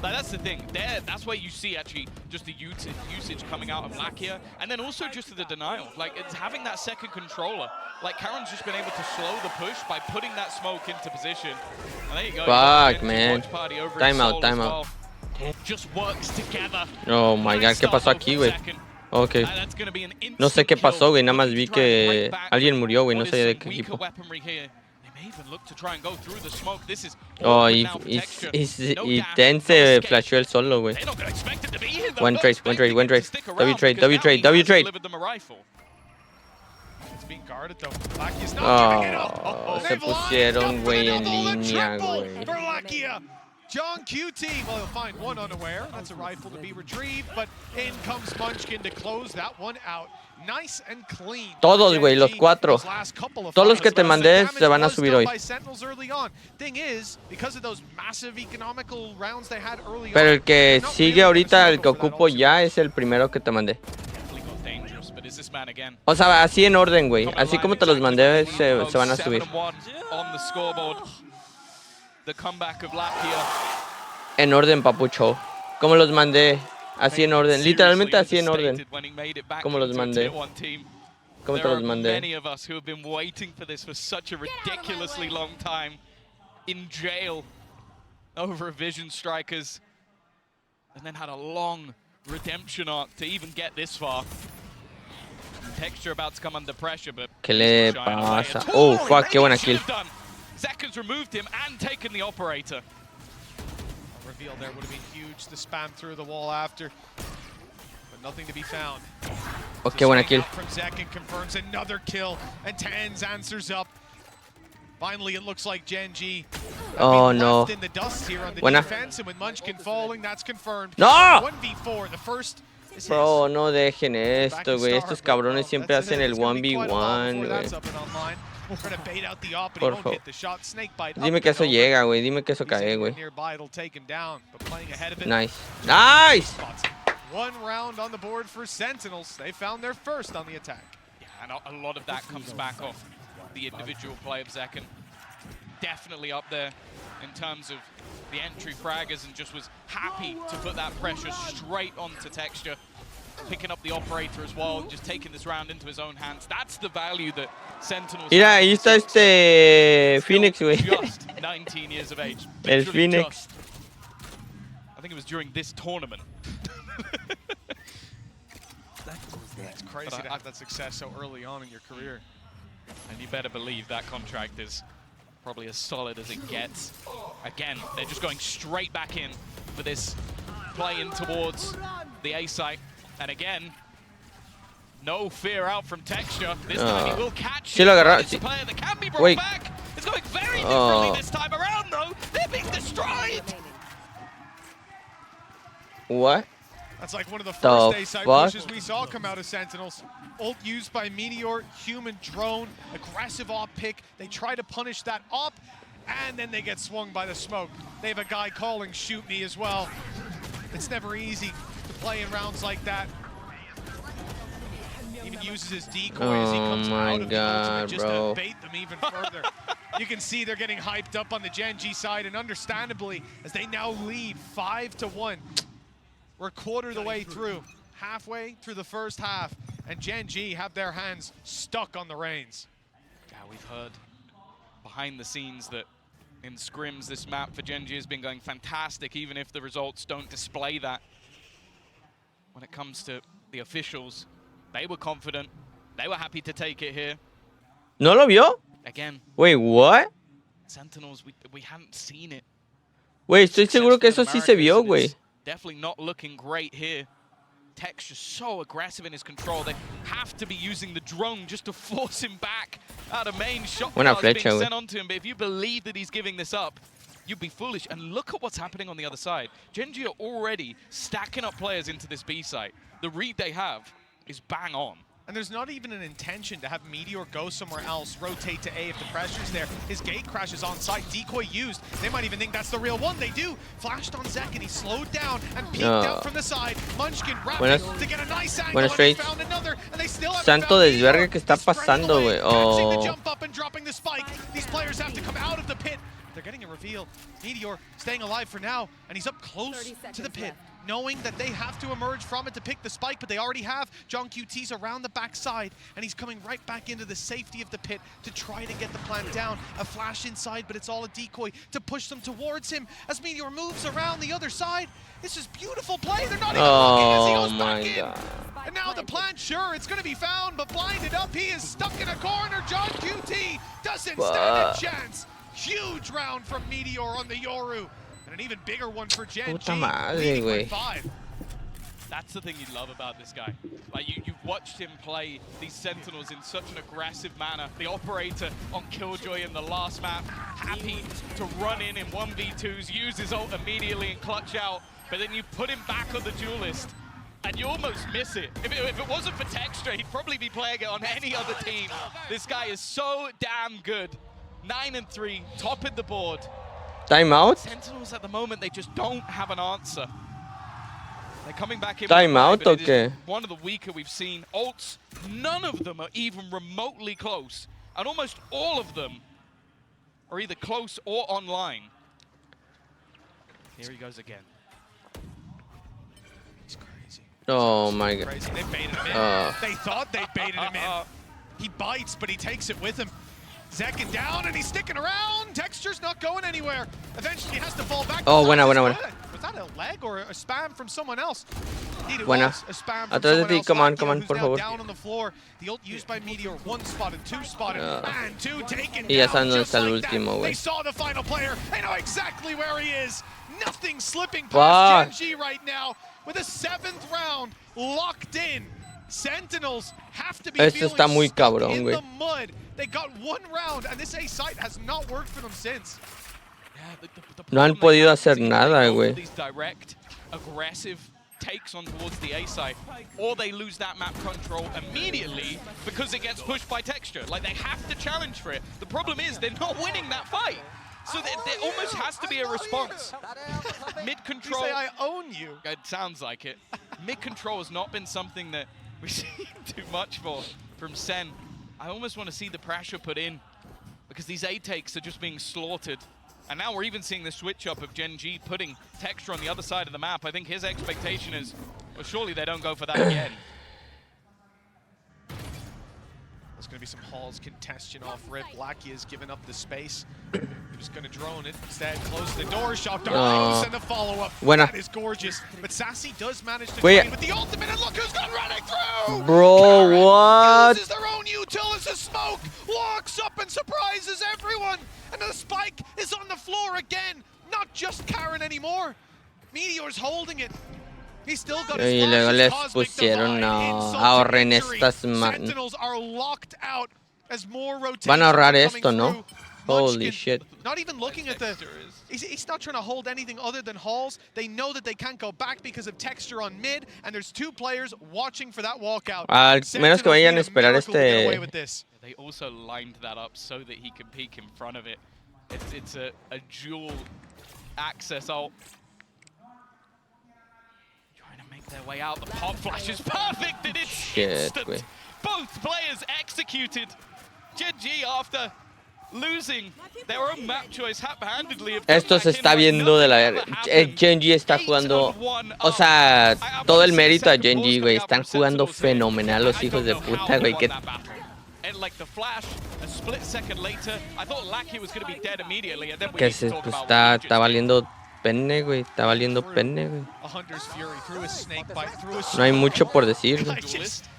Like, that's the thing. That's where you see actually just the usage coming out of Lakia, and then also just the denial. Like, it's having that second controller. Like, Karen's just been able to slow the push by putting that smoke into position. And there you go. Fuck, man. Time out. Just works together. Oh my god, ¿qué pasó aquí, güey? Ok. No sé qué pasó, güey. Nada más vi que alguien murió, güey. No sé de qué equipo. Oh, y Ten se flasheó el solo, güey. One trace. W trade. Oh, se pusieron, güey, en línea, güey. John QT, well, he'll find one unaware. That's a rifle to be retrieved, but in comes Munchkin to close that one out. Nice and clean. Todos, güey, los 4. Todos los que te mandé se van a subir hoy. Pero el que sigue ahorita, el que ocupo ya, es el primero que te mandé. O sea, así en orden, güey. Así como te los mandé, se van a subir. En orden, papucho. Como los mandé. Así en orden, literalmente así en orden. Como los mandé. Como te los mandé. Many of us who have been waiting for this for such a ridiculously long time in jail over a Vision Strikers, and then had a long redemption arc to even get this far. Texture about to come under pressure, but ¿Qué le pasa? Oh, fuck, qué buena kill. Zekka's removed him and taken the operator. A reveal there would have been huge. The spam through the wall after, but nothing to be found. Oh, qué buena kill. From Zekka confirms another kill, and Tans answers up. Finally, it looks like Gen.G Oh no. in the dust here on the Buena. defense, and with Munchkin falling, that's confirmed. No. 1v4, the first. Bro, no dejen esto, güey. Estos cabrones siempre hacen el 1v1, güey. Por favor. Dime que eso llega, güey. Dime que eso cae, güey. Nice. Nice. One round on the board for Sentinels. They found their first on the attack. Yeah, and a lot of that comes back off the individual play of Zekken. Definitely up there in terms of the entry fraggers, and just was happy to put that pressure straight onto Texture. Picking up the operator as well, just taking this round into his own hands. That's the value that Sentinels. Mira, ahí está Phoenix, güey. Just 19 years of age. El Phoenix. I think it was during this tournament. It's crazy to have that success so early on in your career. And you better believe that contract is probably as solid as it gets. Again, they're just going straight back in for this play in towards the A site. And again, no fear out from Texture. This time he will catch Sí lo agarró. It's a player that can be brought back. It's going very differently this time around, though. They're being destroyed. What? That's like one of the first A-side pushes we saw come out of Sentinels. Ult used by Meteor, human drone, aggressive op pick. They try to punish that op, and then they get swung by the smoke. They have a guy calling shoot me as well. It's never easy to play in rounds like that. Even uses his decoy as he comes out of the ultimate just to bait them even further. You can see they're getting hyped up on the Gen.G side, and understandably, as they now lead 5-1. We're a quarter of the way through, halfway through the first half, and Gen.G have their hands stuck on the reins. Yeah, we've heard behind the scenes that in scrims this map for Gen.G has been going fantastic, even if the results don't display that. When it comes to the officials, they were confident, they were happy to take it here. ¿No lo vio? Again. Wait, what? Sentinels, we hadn't seen it. Güey, estoy seguro que eso sí se vio, güey. Definitely not looking great here. Texture so aggressive in his control. They have to be using the drone just to force him back out of main shot. Buena flecha, being sent onto him. But if you believe that he's giving this up, you'd be foolish. And look at what's happening on the other side. Gen.G are already stacking up players into this B site. The read they have is bang on. And there's not even an intention to have Meteor go somewhere else, rotate to A if the pressure's there. His gate crashes on site, decoy used. They might even think that's the real one. They do. Flashed on Zek, and he slowed down and peeked out from the side. Munchkin rapid to get a nice angle, and they found another, and they still haven't Santo desvergue que está pasando, güey. Catching the jump up and dropping the spike. These players have to come out of the pit. They're getting a reveal. Meteor staying alive for now, and he's up close to the pit, knowing that they have to emerge from it to pick the spike, but they already have. John QT's around the backside, and he's coming right back into the safety of the pit to try to get the plant down. A flash inside, but it's all a decoy to push them towards him as Meteor moves around the other side. This is beautiful play. They're not even looking as he goes back in. And now the plant, sure, it's going to be found, but blinded up. He is stuck in a corner. John QT doesn't stand a chance. Huge round from Meteor on the Yoru. And an even bigger one for Gen.G. leading with 5. That's the thing you love about this guy. Like you've watched him play these Sentinels in such an aggressive manner. The operator on Killjoy in the last map, happy to run in 1v2s, use his ult immediately and clutch out. But then you put him back on the duelist, and you almost miss it. If it wasn't for Texture, he'd probably be playing it on any other team. This guy is so damn good. 9-3, top of the board. Timeout? Sentinels at the moment, they just don't have an answer. They're coming back in. Timeout, okay. One of the weaker we've seen. Ults, none of them are even remotely close. And almost all of them are either close or online. Here he goes again. It's Oh my god. Crazy. They baited him in. They thought they baited him in. He bites, but he takes it with him. Zekin down, and he's sticking around. Texture's not going anywhere. Eventually, he has to fall back. Oh, buena. Was that a leg or a spam from someone else? Indeed, it Buena. was a spam from Atrás de someone ti, else. come on, Activa, who's por now favor. down on the floor. The ult used by Meteor, one spotted, two spotted, and two taken Y ya down saben dónde just está el like that. último, They güey. saw the final player. They know exactly where he is. Nothing slipping past Gen G right now with a 7th round locked in. Sentinels have to be Esto está muy stuck cabrón, in güey. the mud. They got one round, and this A site has not worked for them since. No han podido hacer nada, güey. These direct, aggressive takes on towards the A site, or they lose that map control immediately because it gets pushed by Texture. Like, they have to challenge for it. The problem is they're not winning that fight. So there almost has to be a response. Mid-control... You say, I own you. It sounds like it. Mid-control has not been something that we've seen too much from Sen. I almost want to see the pressure put in, because these A takes are just being slaughtered. And now we're even seeing the switch up of Gen G putting Texture on the other side of the map. I think his expectation is, well, surely they don't go for that again. There's going to be some Halls congestion off rip. Blackie has given up the space. He was going to drone it. Instead, close the door. Shock Dark and the follow-up. Buena. That is gorgeous. But Sassy does manage to Wait. train with the ultimate, and look who's gone running through! Bro, Karen what? uses their own util as a smoke, walks up and surprises everyone. And the spike is on the floor again. Not just Karen anymore. Meteor's holding it. He's still got his Y luego les Cosmic pusieron, Divide, no, insult to ahorren injury. estas Sentinels are locked out as more rotations Van a ahorrar are coming esto, ¿no? through. Holy Munchkin, shit. not even looking at the... He's not trying to hold anything other than Halls. They know that they can't go back because of Texture on mid, and there's two players watching for that walkout. Al menos que vayan a esperar They also lined that up so that he can peek in front of it. It's a dual access ult. Their way out. The pop flash is perfect, and it's instant. Güey. Both players executed. Gen G, after losing their own map choice haphazardly. Esto se está viendo de la verga. Gen G está jugando, o sea, todo el mérito a Gen G, güey. Están jugando fenomenal los hijos de puta, güey. Que se, pues, está valiendo pene, güey. Está valiendo pene, güey. No hay mucho por decir, güey.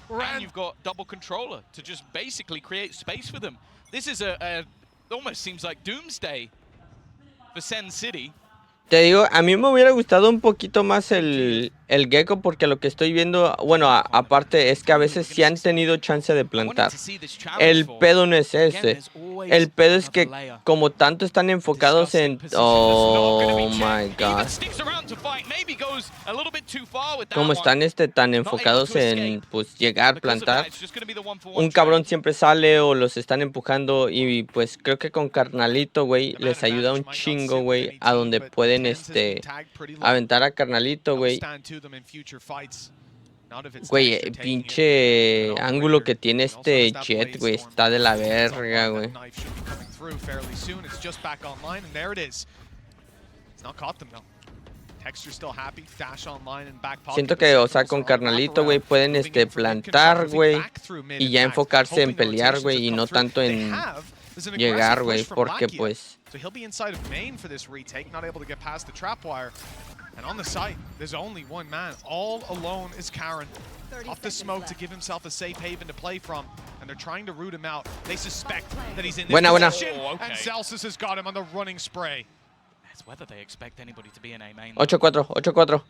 And you've got double controller to just basically create space for them. This is almost seems like doomsday for Sen City. Te digo, a mí me hubiera gustado un poquito más el Gecko, porque lo que estoy viendo, bueno, aparte es que a veces sí han tenido chance de plantar. El pedo no es ese. El pedo es que como tanto están enfocados en... Oh my god. Como están tan enfocados en pues llegar, plantar, un cabrón siempre sale o los están empujando, y pues creo que con Carnalito, güey, les ayuda un chingo, güey, a donde pueden aventar a Carnalito, güey. Güey, pinche ángulo que tiene este Jet, güey, está de la verga, güey. Siento que, o sea, con Carnalito, güey, pueden plantar, güey, y ya enfocarse en pelear, güey, y no tanto en llegar, güey, porque pues... So he'll be inside of main for this retake, not able to get past the trap wire. And on the site, there's only one man. All alone is Karen. Off the smoke to give himself a safe haven to play from. And they're trying to root him out. They suspect that he's in this position. Oh, okay. And Celsius has got him on the running spray. It's whether they expect anybody to be in A main. 8-4, 8-4.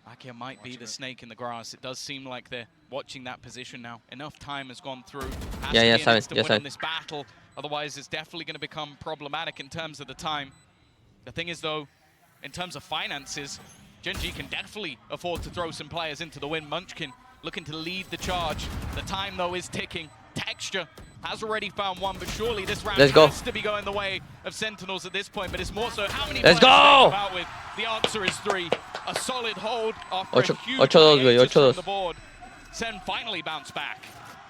Akia might be the snake in the grass. It does seem like they're watching that position now. Enough time has gone through. Ya saben. This battle. Otherwise, it's definitely going to become problematic in terms of the time. The thing is, though, in terms of finances, Gen G can definitely afford to throw some players into the win. Munchkin looking to lead the charge. The time, though, is ticking. Texture has already found one, but surely this round has to be going the way of Sentinels at this point. But it's more so how many players go! Out with. The answer is 3. A solid hold after a huge 8-2, güey, 8-2. from the board. Sen finally bounced back.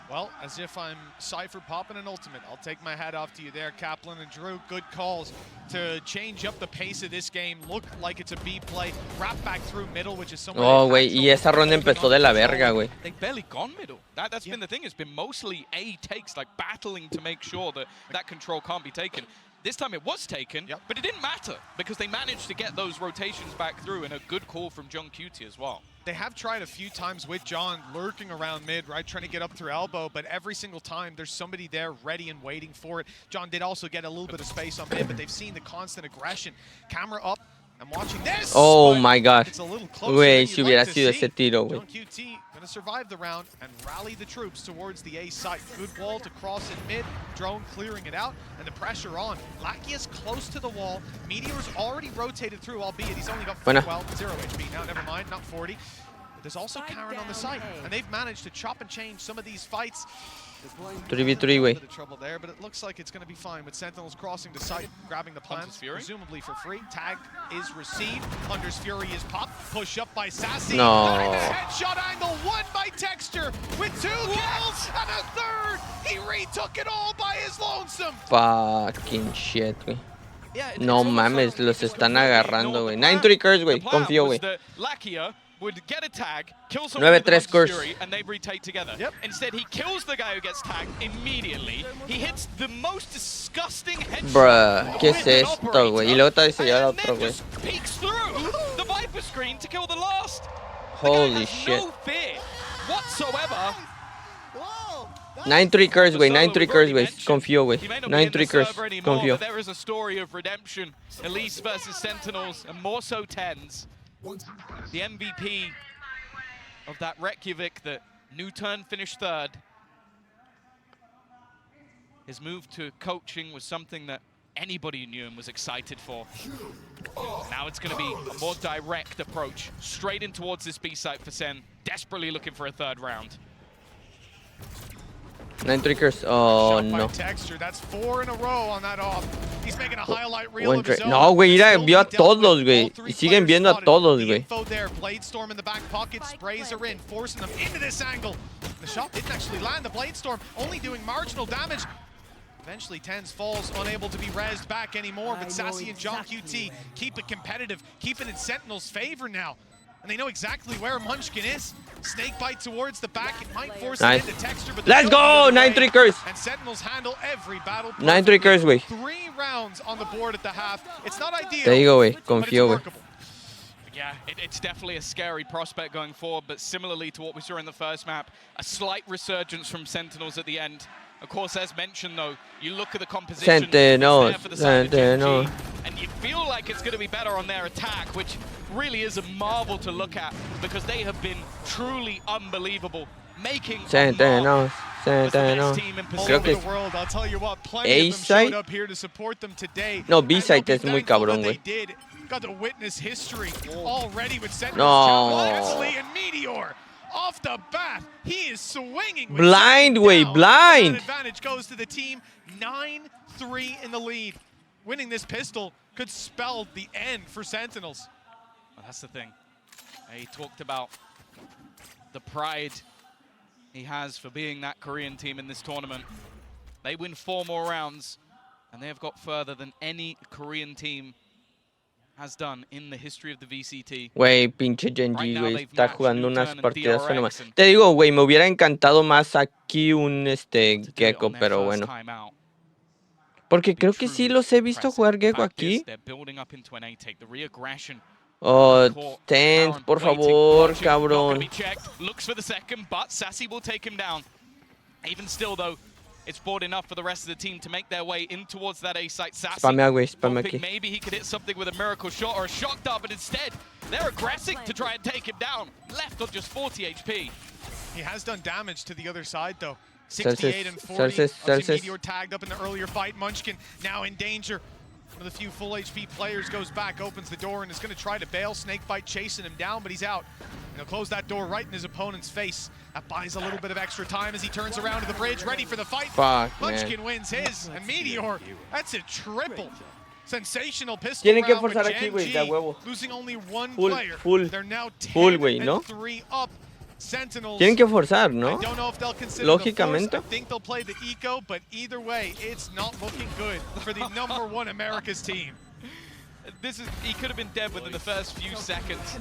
Well, as if I'm Cypher popping an ultimate. I'll take my hat off to you there, Kaplan and Drew. Good calls to change up the pace of this game. Look like it's a B play. Wrap back through middle, which is somewhere. Oh, güey, y esa ronda empezó de la verga, güey. They've barely gone middle. That's been the thing. It's been mostly A takes, like battling to make sure that that control can't be taken. This time it was taken, but it didn't matter because they managed to get those rotations back through, and a good call from John Cutie as well. They have tried a few times with John lurking around mid, right, trying to get up through elbow, but every single time there's somebody there ready and waiting for it. John did also get a little bit of space on mid, but they've seen the constant aggression. Camera up. I'm watching this. Oh my god. It's a little closer Güey, than si you'd hubiera like to sido see. ese tiro, güey. John QT gonna survive the round and rally the troops towards the A site. Good wall to cross in mid. Drone clearing it out, and the pressure on. Lackey is close to the wall. Meteor's already rotated through, albeit he's only got 0 HP now. Never mind, not 40. But there's also Karen on the site, and they've managed to chop and change some of these fights. 3v3, güey. Trouble there, but it looks like it's going to be fine with Sentinels crossing the site, grabbing the plants, presumably for free. Tag is received. Hunter's Fury is popped. Push up by Sassy. No. Headshot angle, one by Texture with 2 kills and a third. He retook it all by his lonesome. Fucking shit, güey. No mames, los están agarrando, güey. 9-3 curse, güey. Confío, güey. Would get a tag, kill someone with the curse. Fury, and they retake together. Instead, he kills the guy who gets tagged immediately. He hits the most disgusting headshot. Bruh, ¿qué es esto, güey? Y luego todavía se lleva el otro, güey. Just peeks through the Viper screen to kill the last. Holy shit. No fear whatsoever. 9-3 curse, güey. 9-3 curse, güey. Confío, güey. 9-3 curse. Confío. There is a story of redemption. Elise versus Sentinels, and more so Tens. The MVP of that Reykjavik that new turn finished 3rd. His move to coaching was something that anybody in Newham was excited for. Now it's going to be a more direct approach, straight in towards this B site for Sen, desperately looking for a 3rd round. 9-3 curse. Oh, no. Texture. That's 4 in a row on that off. He's making a highlight reel of his own. No, güey, mira, vio a todos, güey. Y siguen viendo a todos, güey. Blade Storm in the back pocket, sprays are in, forcing them into this angle. The shot didn't actually land. The Blade Storm only doing marginal damage. Eventually, Tens falls, unable to be rezzed back anymore, but Sassy and John QT keep it competitive, keep it in Sentinel's favor now. And they know exactly where Munchkin is. Snakebite towards the back. It might force it into Texture, but let's go! 9-3 curse. And Sentinels handle every battle. 9-3 curse, güey. 3 rounds on the board at the half. It's not ideal. Te digo, güey. Confío, güey. Yeah, it's definitely a scary prospect going forward, but similarly to what we saw in the first map, a slight resurgence from Sentinels at the end. Of course, as mentioned, though, you look at the composition Sentinels, and you feel like it's going to be better on their attack, which really is a marvel to look at because they have been truly unbelievable, making Sentinels. Creo que A-side. No, B-side es muy cabrón, güey. Got to witness history already with Sentinels. No. And Meteor. Off the bat, he is swinging. Blind, way, blind. Advantage goes to the team. 9-3 in the lead. Winning this pistol could spell the end for Sentinels. Well, that's the thing. He talked about the pride he has for being that Korean team in this tournament. They win 4 more rounds, and they have got further than any Korean team has done in the history of the VCT. Güey, pinche Genji, güey, está jugando unas partidas fenomenales. Te digo, güey, me hubiera encantado más aquí un Gecko, pero bueno. Porque creo que sí los he visto jugar Gecko aquí. Oh, Tens, por favor, cabrón. Looks for the second, but Sassy will take him down. Even still, though, it's bought enough for the rest of the team to make their way in towards that A site. Sassy, spame maybe he could hit something with a miracle shot or a shock dart, but instead, they're aggressive to try and take him down. Left on just 40 HP. He has done damage to the other side, though. 68 and 40. Meteor tagged up in the earlier fight. Munchkin now in danger. One of the few full HP players goes back, opens the door, and is going to try to bail. Snakebite chasing him down, but he's out. And he'll close that door right in his opponent's face. That buys a little bit of extra time as he turns around to the bridge, ready for the fight. Munchkin wins his, and Meteor, that's a triple. Sensational pistol Tienen que round forzar with aquí, güey, Gen de G, huevo. losing only one player. Full. They're now 10 Full, güey, and ¿no? 3 up. Sentinels. Tienen que forzar, I ¿no? don't know if they'll consider Lógicamente. the force. I think they'll play the eco, but either way, it's not looking good for the #1 America's team. He could have been dead within the first few seconds.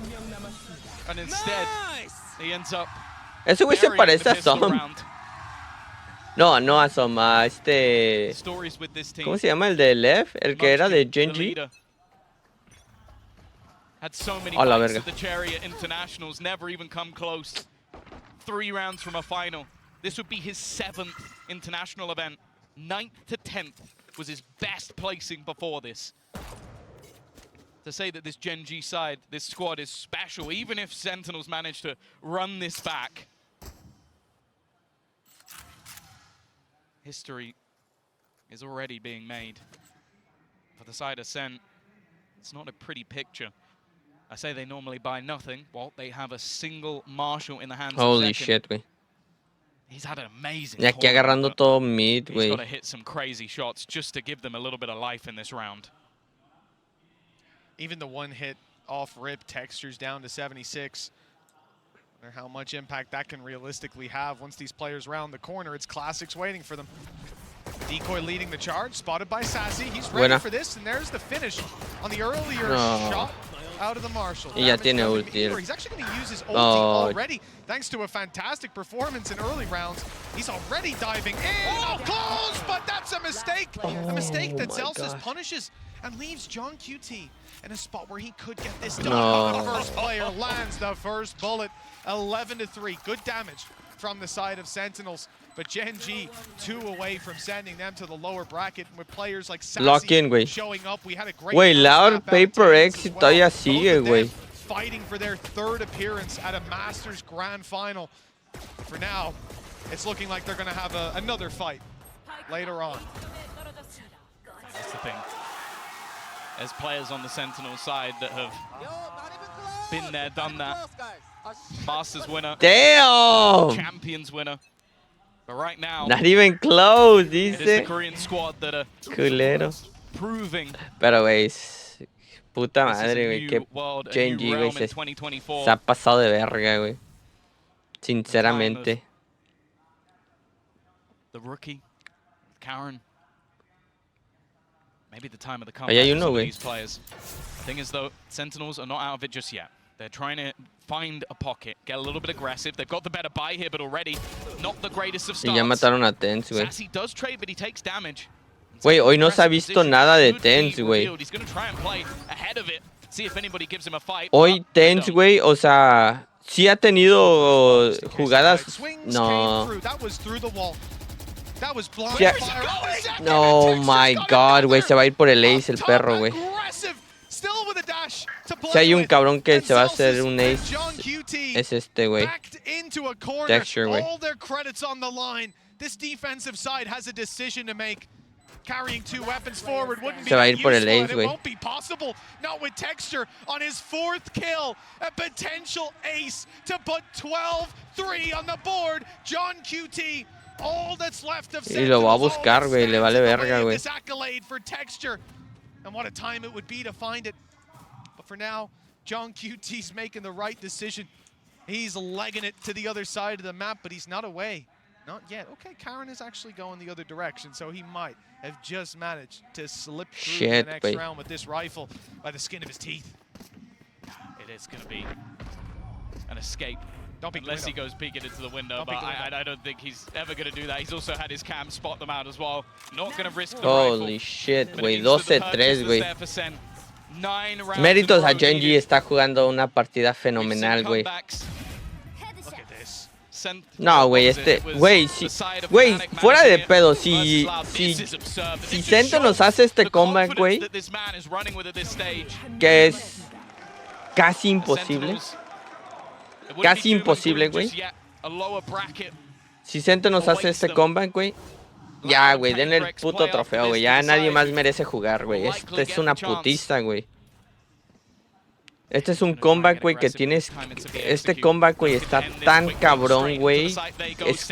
And instead, he ends up Ese güey se burying the parece a pistol Som. round. No, no a Som, a este... Stories with this team. ¿Cómo se llama el de Lev? El que era de Munchkin, the Genji. leader, had so many A la fights verga. at the Chariot Internationals, never even come close. 3 rounds from a final. This would be his 7th international event. 9th to 10th was his best placing before this. To say that this Genji side, this squad is special, even if Sentinels manage to run this back. History is already being made. For the side of Sen, it's not a pretty picture. I say they normally buy nothing. Well, they have a single Marshall in the hands Holy of Zekin. shit, güey. He's had an amazing Y aquí tournament, agarrando but todo mid, he's got güey. to hit some crazy shots just to give them a little bit of life in this round. Even the one hit off rip, Texture's down to 76. Wonder how much impact that can realistically have once these players round the corner. It's Classics waiting for them. Decoy leading the charge, spotted by Sassy. He's ready Buena. for this, and there's the finish on the earlier No. shot out of the Marshall. Y ya Damage tiene doesn't ulti. meter. He's actually going to use his ulti Oh. already, thanks to a fantastic performance in early rounds. He's already diving in. Oh, close, but that's a mistake. A mistake that my Celsius God. punishes and leaves John QT in a spot where he could get this done. No. The first player lands the first bullet, 11-3. Good damage from the side of Sentinels, but Gen G 2 away from sending them to the lower bracket with players like Lock in, Sassy güey. showing up. We had a great Güey, first Loud map out Paper of X Tennis as well. todavía Both sigue, of them güey. fighting for their 3rd appearance at a Masters Grand Final. For now, it's looking like they're going to have another fight later on. That's the thing. There's players on the Sentinel side that have been there, done that. Masters winner, Damn! Champions winner. But right now, Not even close, it is the dice. Korean squad that are Culero. proving Pero, güey, puta this is a madre, güey. new Que world, a Gen G, new güey, realm se in 2024. ha pasado de verga, güey. Sinceramente. The rookie, Karen. Maybe the time of the Ahí comeback hay for uno, some of güey. these players. The thing is, though, Sentinels are not out of it just yet. They're trying to find a pocket, get a little bit aggressive. They've got the better buy here, but already not the greatest of Y ya starts. mataron a Tense, güey. Sassy does trade, but he takes damage. Güey, hoy no se ha Aggressive visto position nada de should be Tense, güey. revealed. He's going to try and play ahead of it, see if anybody gives him a fight. Hoy but they Tense, don't. güey, o sea, sí ha tenido jugadas. Swings No. came through. That was through the wall. That was blind Yeah. fire. Oh, second, No, and Texture's my got God, güey, another. se va a ir por el ace el Up top, perro, güey. aggressive, still with a dash to play Si hay un with. cabrón que And se va a hacer Celsius un and ace, John QT es este, güey. backed into a corner. Texture, güey. All their credits on the line. This defensive side has a decision to make. Carrying 2 weapons forward wouldn't be Se va a that ir por el useful, and ace, it güey. won't be possible. Not with Texture on his 4th kill. A potential ace to put 12-3 on the board. John QT, all that's left of Y lo va a Sentinels, buscar, all güey, le vale stands in the way verga, of güey. this accolade for Texture. And what a time it would be to find it. But for now, John QT's making the right decision. He's legging it to the other side of the map, but he's not away. Not yet. Okay, Karen is actually going the other direction, so he might have just managed to slip through Shit, the next güey. round with this rifle by the skin of his teeth. It is going to be an escape. Don't peek the Unless he window. goes peeking into the window, Don't but peek the window. I don't think he's ever going to do that. He's also had his cam spot them out as well. Not going to risk the Holy rifle. shit, But it güey. means that the 12-3, purchase was güey. there for Sen. 9 rounds Méritos in a row Gen G, needed. está jugando una partida We've seen fenomenal, güey. comebacks. Look at this. No, güey, este, güey, si, güey, fuera de pedo, si Sentinels hace este comeback, güey, que es casi imposible, güey. Si Sentinels hace este comeback, güey, ya, güey, den el puto trofeo, güey, ya nadie más merece jugar, güey. Este es una putiza, güey. Este es un comeback, güey, que tienes... Este comeback, güey, está tan cabrón, güey. Es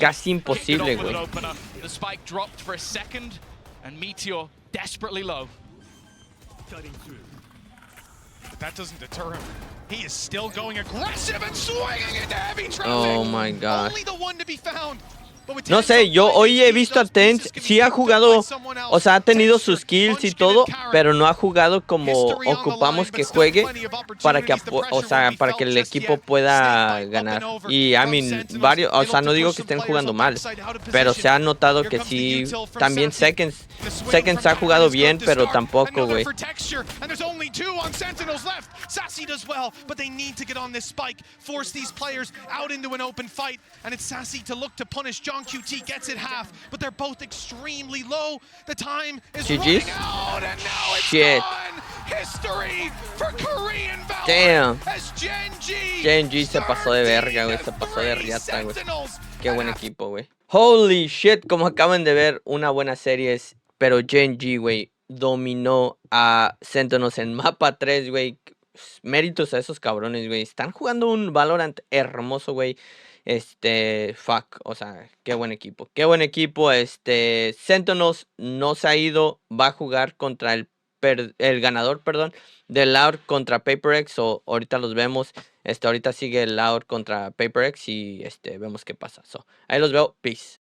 casi imposible, güey. but that doesn't deter him. He is still going aggressive and swinging into heavy traffic. Oh my god. Only the one to be found. No sé, yo hoy he visto a Tens, sí ha jugado, o sea, ha tenido sus kills y todo, pero no ha jugado como ocupamos que juegue para que, o sea, para que el equipo pueda ganar. Y I mean, varios, o sea, no digo que estén jugando mal, pero se ha notado que sí, también Seconds ha jugado bien, pero tampoco, güey. Sassy does well, but they need to get on this spike, force these players out into an open fight, and it's Sassy to look to punish. John QT gets it half, but they're both extremely low. The time is running out, and now it's gone. History for Korean Valor. Damn. As Gen G se pasó de verga, güey, se pasó de riata, güey. Qué buen equipo, güey. Holy shit, como acaban de ver, una buena serie, pero Gen G, güey, dominó a Sentinels en mapa 3, güey. Méritos a esos cabrones, güey. Están jugando un Valorant hermoso, güey. Fuck, o sea, qué buen equipo. Qué buen equipo. Sentinels no se ha ido. Va a jugar contra el ganador, perdón, de Loud contra PaperX. O ahorita los vemos. Ahorita sigue Loud contra PaperX y vemos qué pasa. Ahí los veo. Peace.